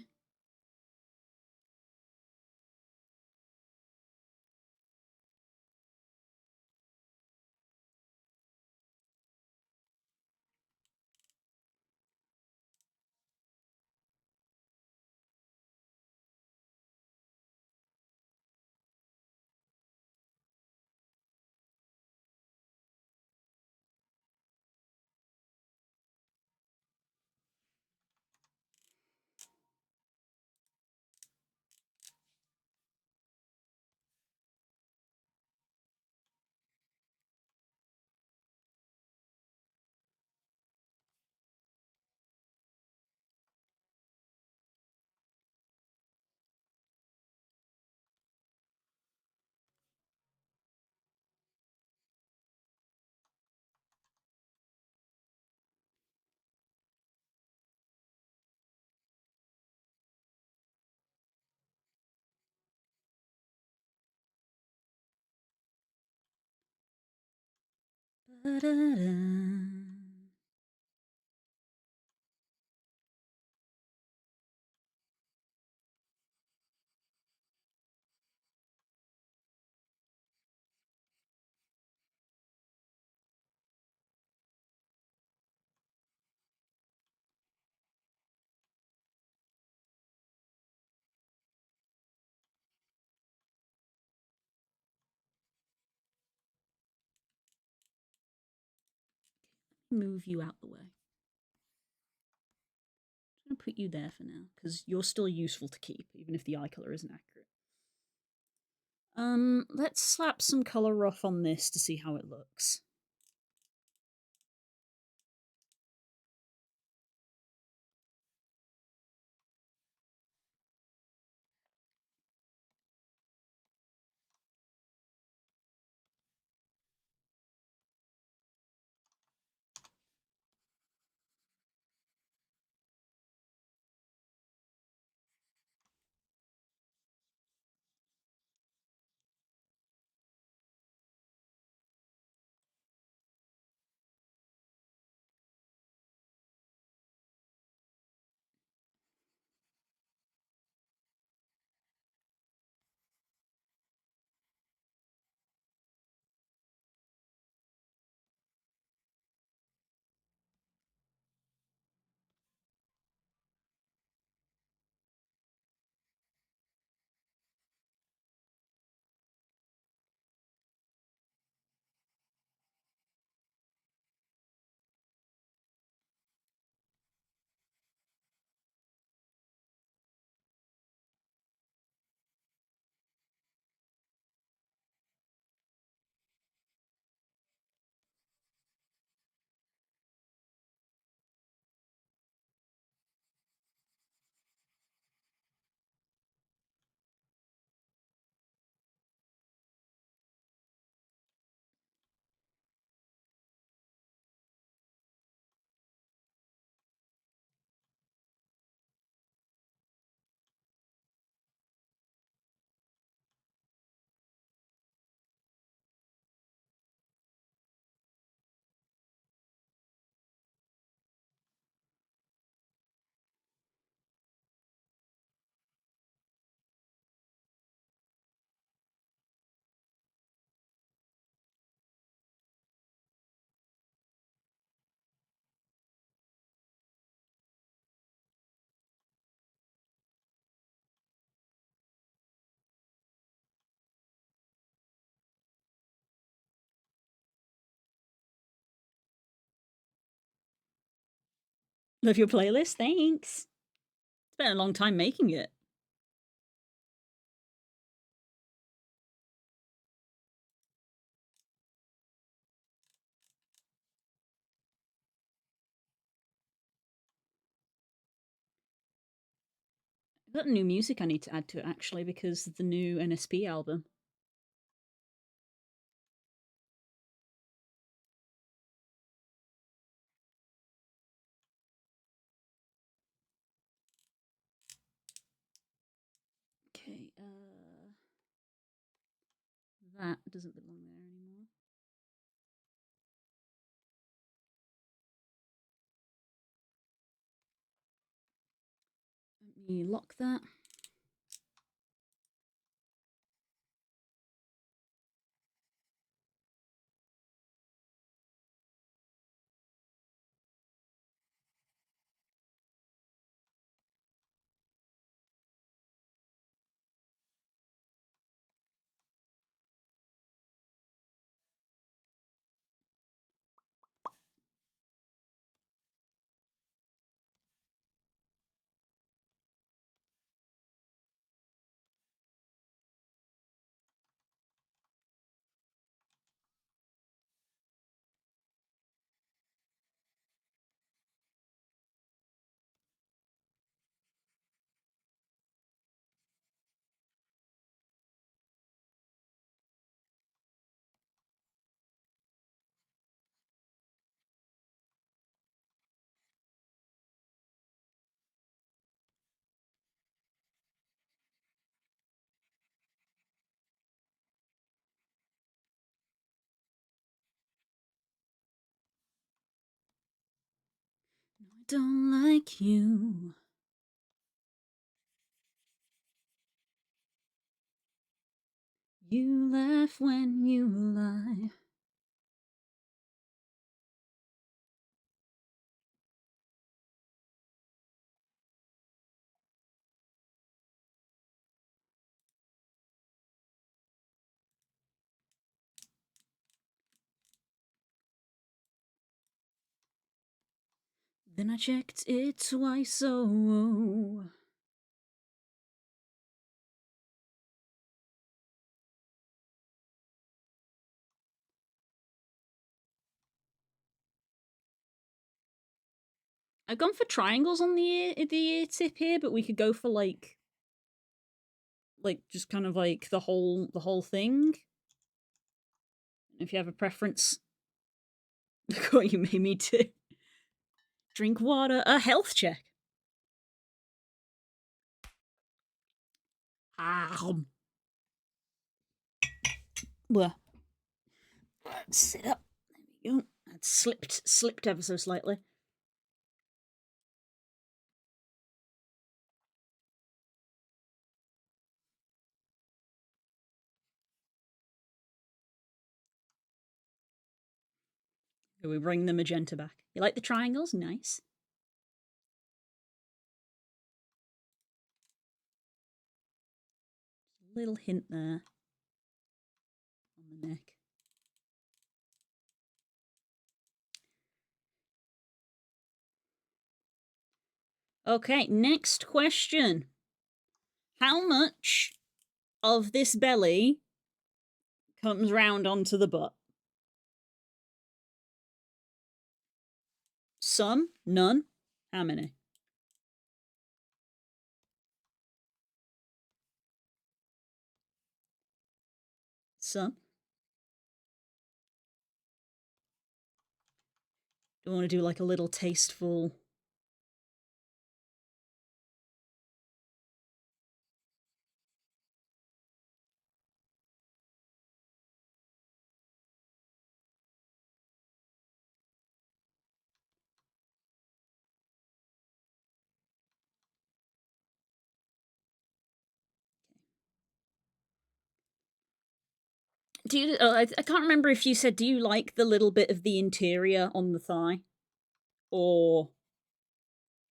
S1: Ba-da-da. Move you out the way. I'm gonna put you there for now, because you're still useful to keep, even if the eye color isn't accurate. Let's slap some color off on this to see how it looks. Love your playlist, thanks. It's been a long time making it. I've got new music I need to add to it actually because of the new NSP album. Okay, that doesn't belong there anymore. Let me lock that. No, I don't like you. You laugh when you lie. Then I checked it twice, oh. I've gone for triangles on the ear tip here, but we could go for like just kind of like the whole thing. If you have a preference. Look what you made me do. Drink water. A health check. Well, sit up. There we go. I'd slipped ever so slightly. We bring the magenta back. You like the triangles? Nice. Little hint there on the neck. Okay, next question. How much of this belly comes round onto the butt? Some? None? How many? Some? Do you want to do like a little tasteful... Do you? I can't remember if you said. Do you like the little bit of the interior on the thigh, or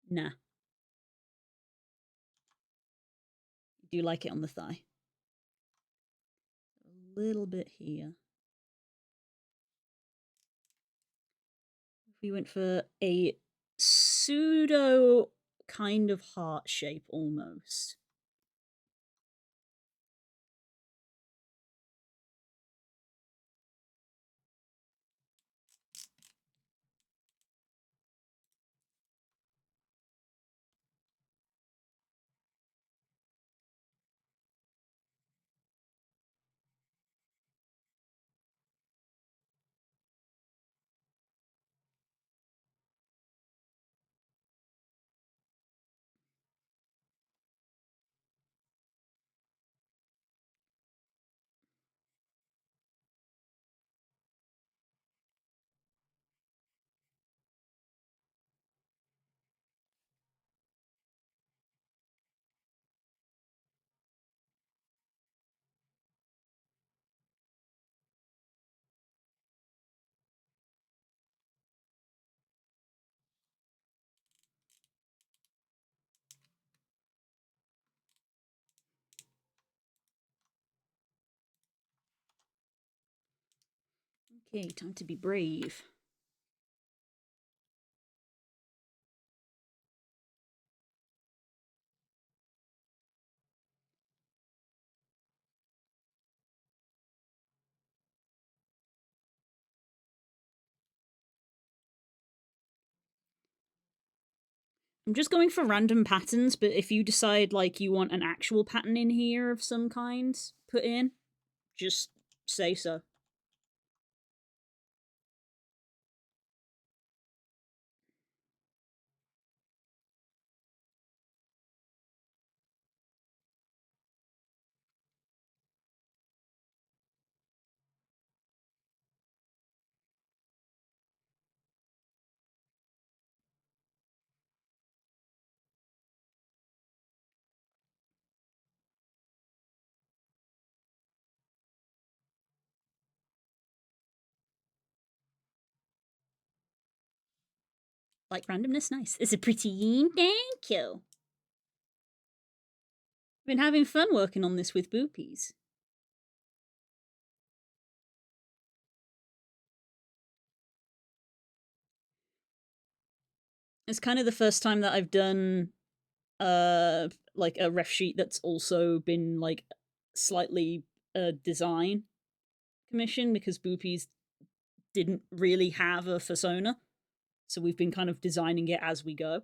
S1: nah? Do you like it on the thigh? A little bit here. We went for a pseudo kind of heart shape almost. Okay, time to be brave. I'm just going for random patterns, but if you decide like you want an actual pattern in here of some kind put in, just say so. Like randomness, nice. It's a pretty thank you. Been having fun working on this with Boopies. It's kind of the first time that I've done like a ref sheet that's also been like slightly a design commission because Boopies didn't really have a persona. So we've been kind of designing it as we go.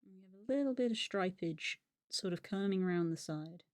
S1: We have a little bit of stripage sort of coming around the side.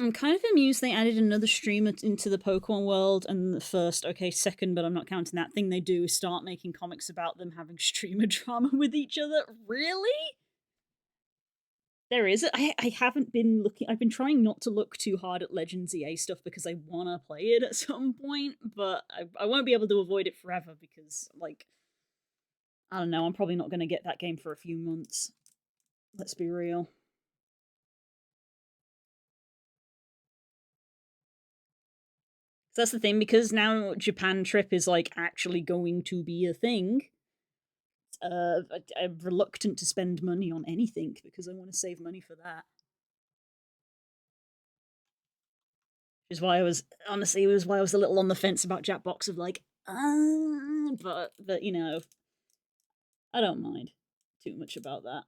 S1: I'm kind of amused they added another streamer into the Pokemon world, and the first, okay, second, but I'm not counting that thing they do is start making comics about them having streamer drama with each other. Really? There is. I haven't been looking. I've been trying not to look too hard at Legends EA stuff because I want to play it at some point, but I won't be able to avoid it forever because, like, I don't know. I'm probably not going to get that game for a few months. Let's be real. That's the thing because now Japan trip is like actually going to be a thing. I'm reluctant to spend money on anything because I want to save money for that. Which is why I was honestly, it was why I was a little on the fence about Jackbox of like, but you know, I don't mind too much about that.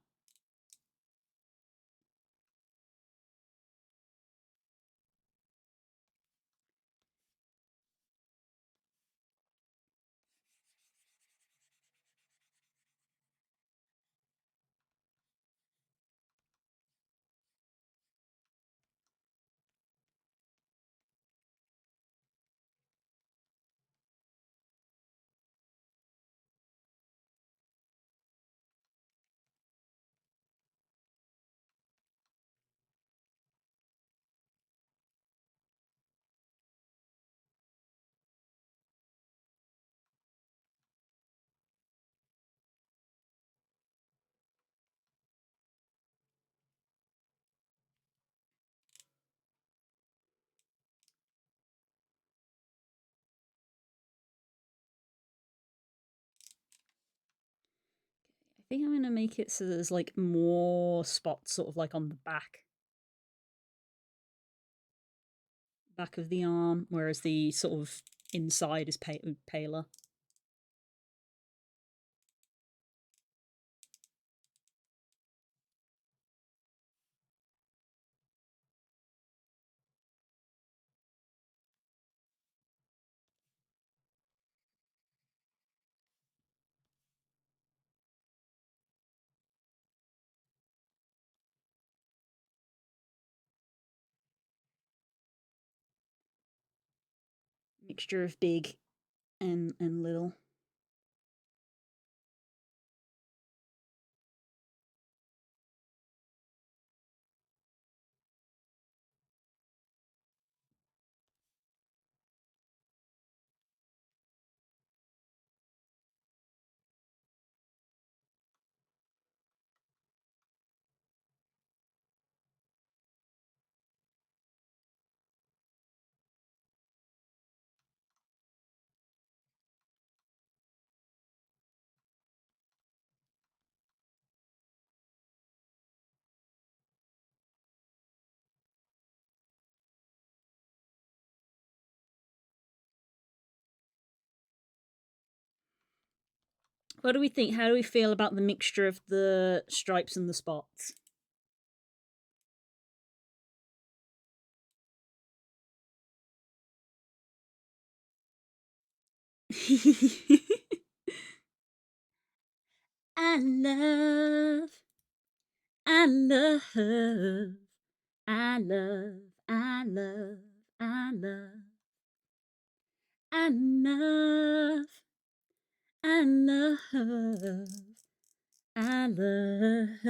S1: I think I'm gonna make it so there's like more spots, sort of like on the back of the arm, whereas the sort of inside is paler. Mixture of big and little. What do we think? How do we feel about the mixture of the stripes and the spots? I love, I love, I love, I love, I love, I love, I love, I love.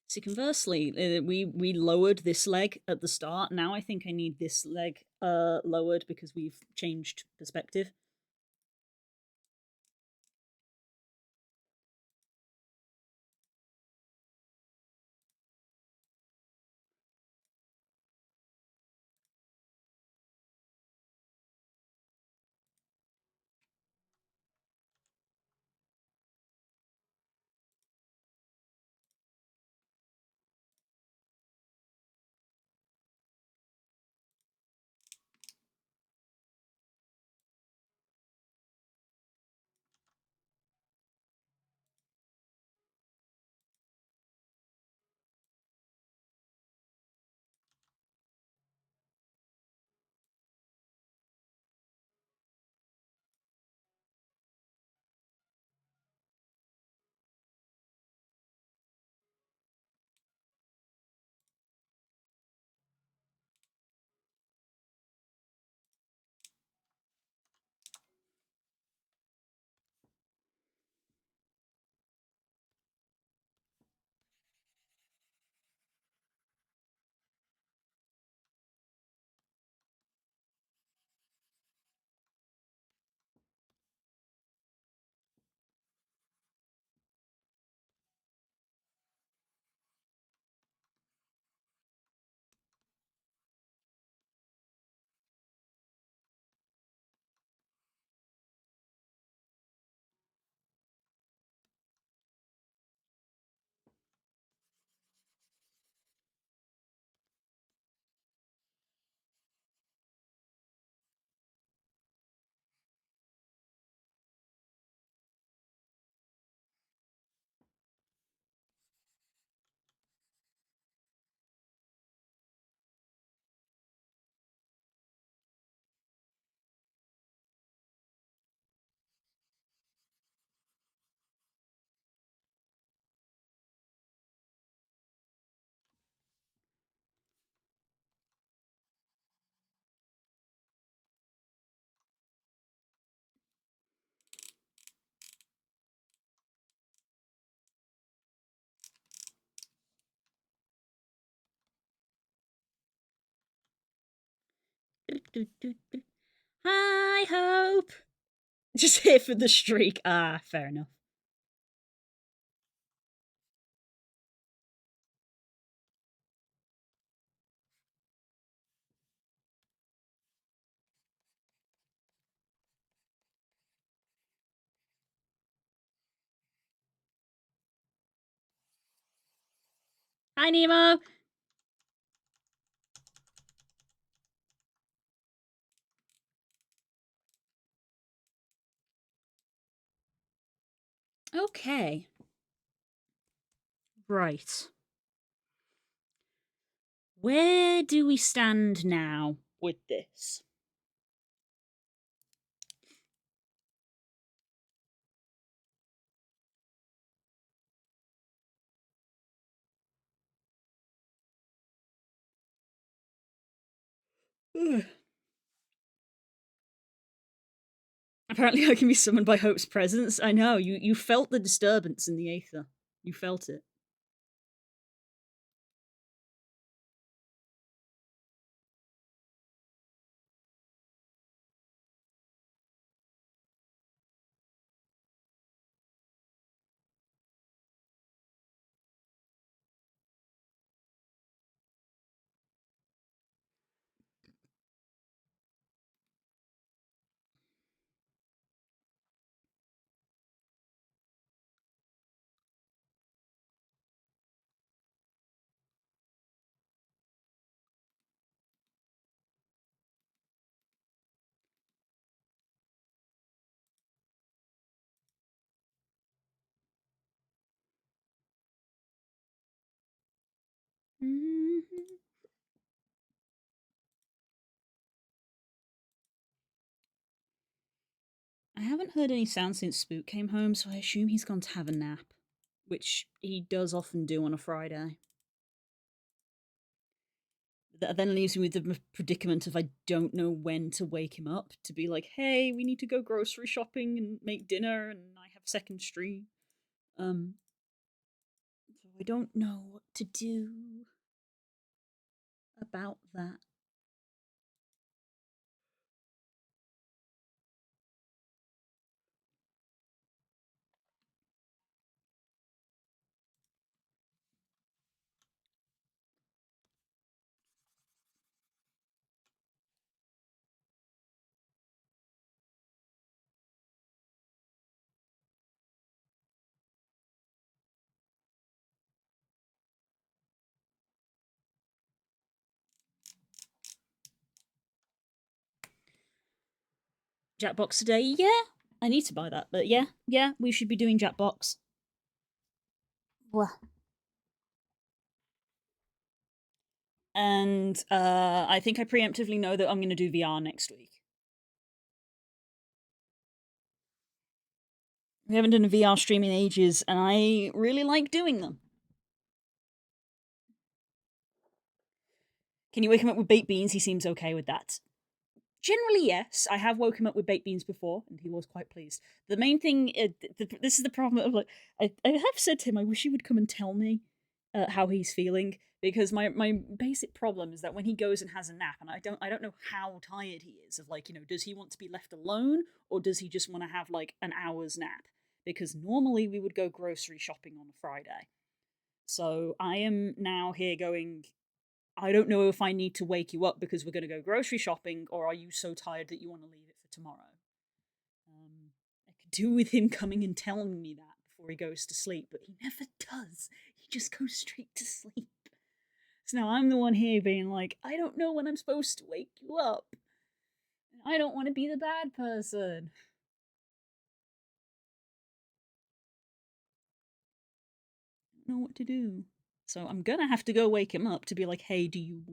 S1: So conversely, we lowered this leg at the start. Now I think I need this leg lowered because we've changed perspective. Hi, Hope. Just here for the streak. Ah, fair enough. Hi, Nemo. Okay. Right. Where do we stand now with this? Ugh. Apparently, I can be summoned by Hope's presence. I know, you felt the disturbance in the aether. You felt it. Mhm. I haven't heard any sound since Spook came home, so I assume he's gone to have a nap, which he does often do on a Friday. That then leaves me with the predicament of I don't know when to wake him up to be like, hey, we need to go grocery shopping and make dinner, and I have second stream. So I don't know what to do about that. Jackbox today, yeah. I need to buy that, but yeah, we should be doing Jackbox. Well, and I think I preemptively know that I'm going to do VR next week. We haven't done a VR stream in ages, and I really like doing them. Can you wake him up with baked beans? He seems okay with that. Generally, yes. I have woken him up with baked beans before, and he was quite pleased. The main thing, this is the problem of like, I have said to him, I wish he would come and tell me how he's feeling, because my basic problem is that when he goes and has a nap, and I don't know how tired he is. Of like, does he want to be left alone, or does he just want to have like an hour's nap? Because normally we would go grocery shopping on a Friday. So I am now here going, I don't know if I need to wake you up because we're going to go grocery shopping, or are you so tired that you want to leave it for tomorrow? I could do with him coming and telling me that before he goes to sleep, but he never does. He just goes straight to sleep. So now I'm the one here being like, I don't know when I'm supposed to wake you up. I don't want to be the bad person. I don't know what to do. So I'm gonna have to go wake him up to be like, hey, do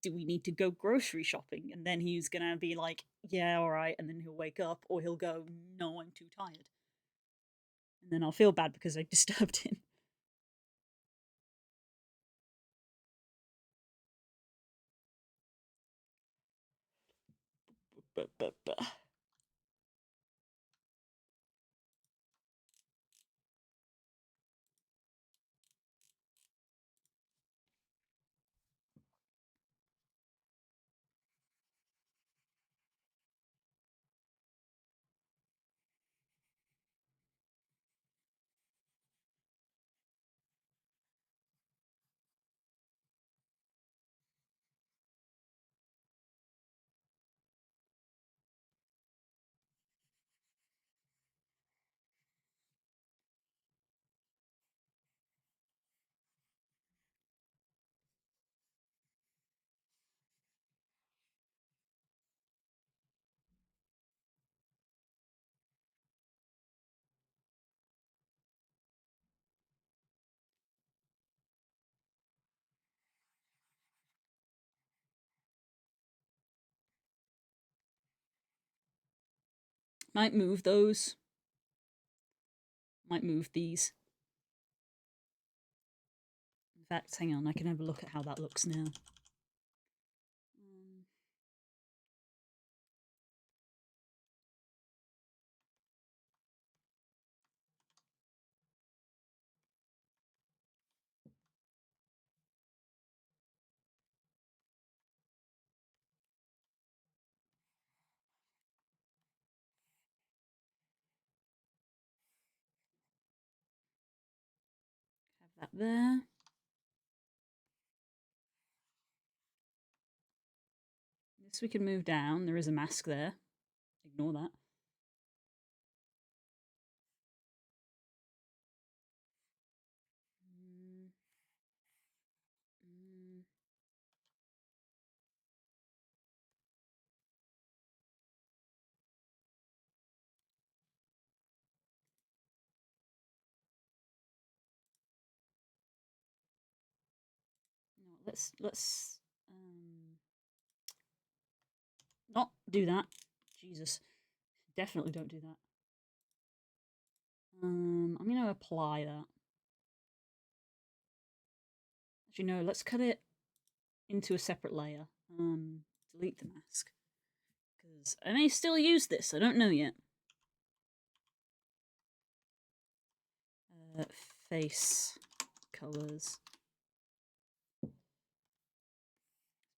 S1: we need to go grocery shopping? And then he's gonna be like, yeah, alright, and then he'll wake up, or he'll go, no, I'm too tired. And then I'll feel bad because I disturbed him. Might move those. Might move these. In fact, hang on, I can have a look at how that looks now. Have that there. This we can move down. There is a mask there. Ignore that. No, let's not do that. Jesus. Definitely don't do that. I'm gonna apply that. Actually, no, let's cut it into a separate layer. Delete the mask. Because I may still use this, I don't know yet. Face colors.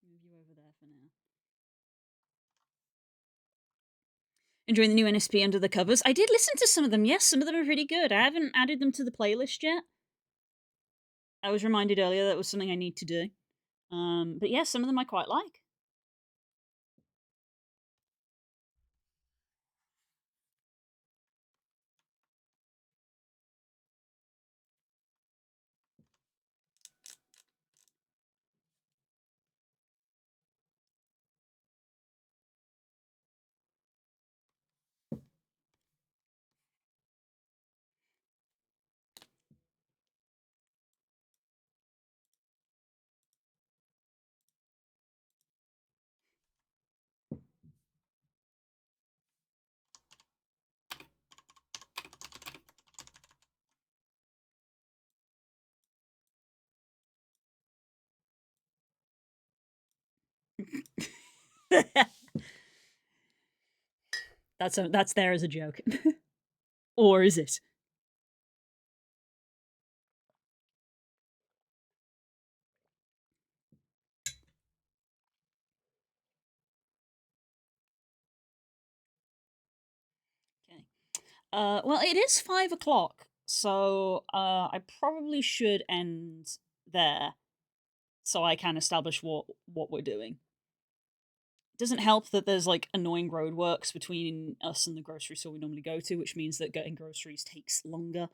S1: Move you over there for now. Enjoying the new NSP Under the Covers. I did listen to some of them. Yes, some of them are pretty good. I haven't added them to the playlist yet. I was reminded earlier that was something I need to do. But yeah, some of them I quite like. That's there as a joke. Or is it? Okay. Well, it is 5 o'clock, so I probably should end there, so I can establish what we're doing. It doesn't help that there's like annoying roadworks between us and the grocery store we normally go to, which means that getting groceries takes longer.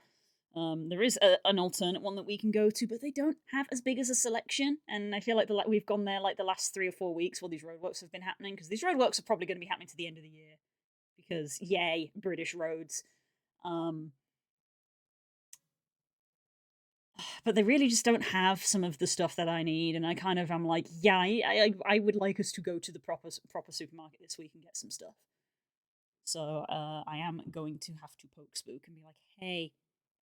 S1: There is an alternate one that we can go to, but they don't have as big as a selection. And I feel like we've gone there like the last 3 or 4 weeks while these roadworks have been happening, because these roadworks are probably going to be happening to the end of the year. Because yay, British roads. But they really just don't have some of the stuff that I need, and I kind of am like, yeah, I would like us to go to the proper supermarket this week and get some stuff. So I am going to have to poke Spook and be like, hey,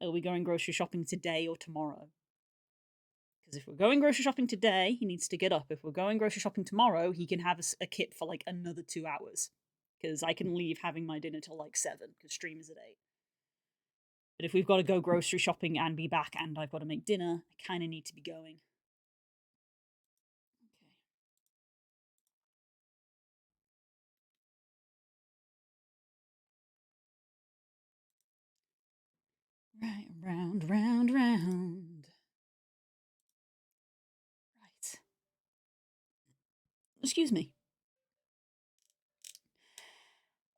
S1: are we going grocery shopping today or tomorrow? Because if we're going grocery shopping today, he needs to get up. If we're going grocery shopping tomorrow, he can have a kit for like another 2 hours. Because I can leave having my dinner till like 7, because stream is at 8. But if we've got to go grocery shopping and be back and I've got to make dinner, I kind of need to be going. Right, round, round, round. Right. Excuse me.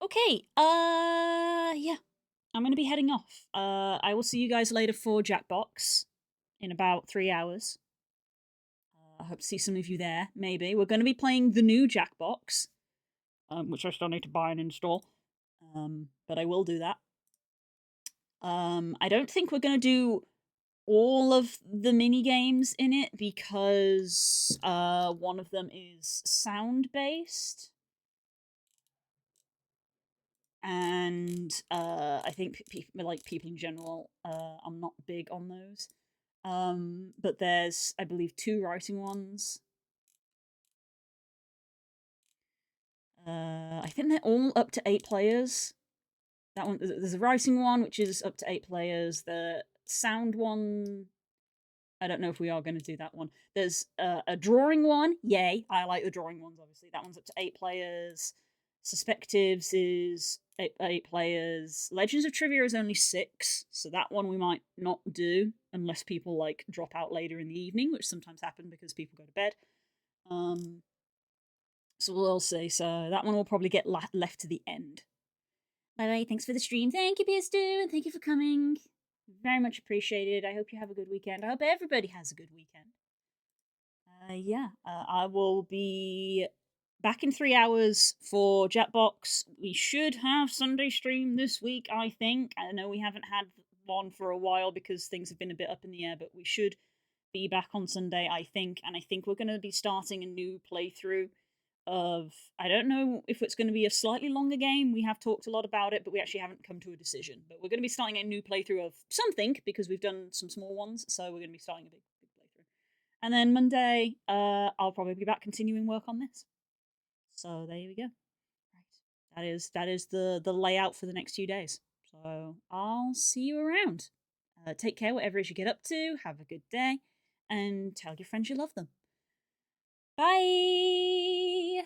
S1: Okay, yeah. I'm gonna be heading off. I will see you guys later for Jackbox in about 3 hours. I hope to see some of you there, maybe. We're gonna be playing the new Jackbox, which I still need to buy and install. But I will do that. I don't think we're gonna do all of the mini games in it because one of them is sound based. and I think people in general, I'm not big on those. But there's, I believe, 2 writing ones. I think they're all up to 8 players. That one, there's a writing one which is up to 8 players. The sound one, I don't know if we are going to do that one. There's a drawing one. Yay! I like the drawing ones. Obviously, that one's up to 8 players. Suspectives is 8 players. Legends of Trivia is only 6, so that one we might not do unless people like drop out later in the evening, which sometimes happen because people go to bed. So we'll see. So that one will probably get left to the end. By the way, thanks for the stream. Thank you, Beer Stew, and thank you for coming. Very much appreciated. I hope you have a good weekend. I hope everybody has a good weekend. I will be back in 3 hours for Jackbox. We should have Sunday stream this week, I think. I know we haven't had one for a while because things have been a bit up in the air, but we should be back on Sunday, I think. And I think we're going to be starting a new playthrough of, I don't know if it's going to be a slightly longer game. We have talked a lot about it, but we actually haven't come to a decision. But we're going to be starting a new playthrough of something because we've done some small ones, so we're going to be starting a big playthrough. And then Monday, I'll probably be back continuing work on this. So there we go. Right, that is the layout for the next few days. So I'll see you around. Take care, whatever it is you get up to. Have a good day, and tell your friends you love them. Bye!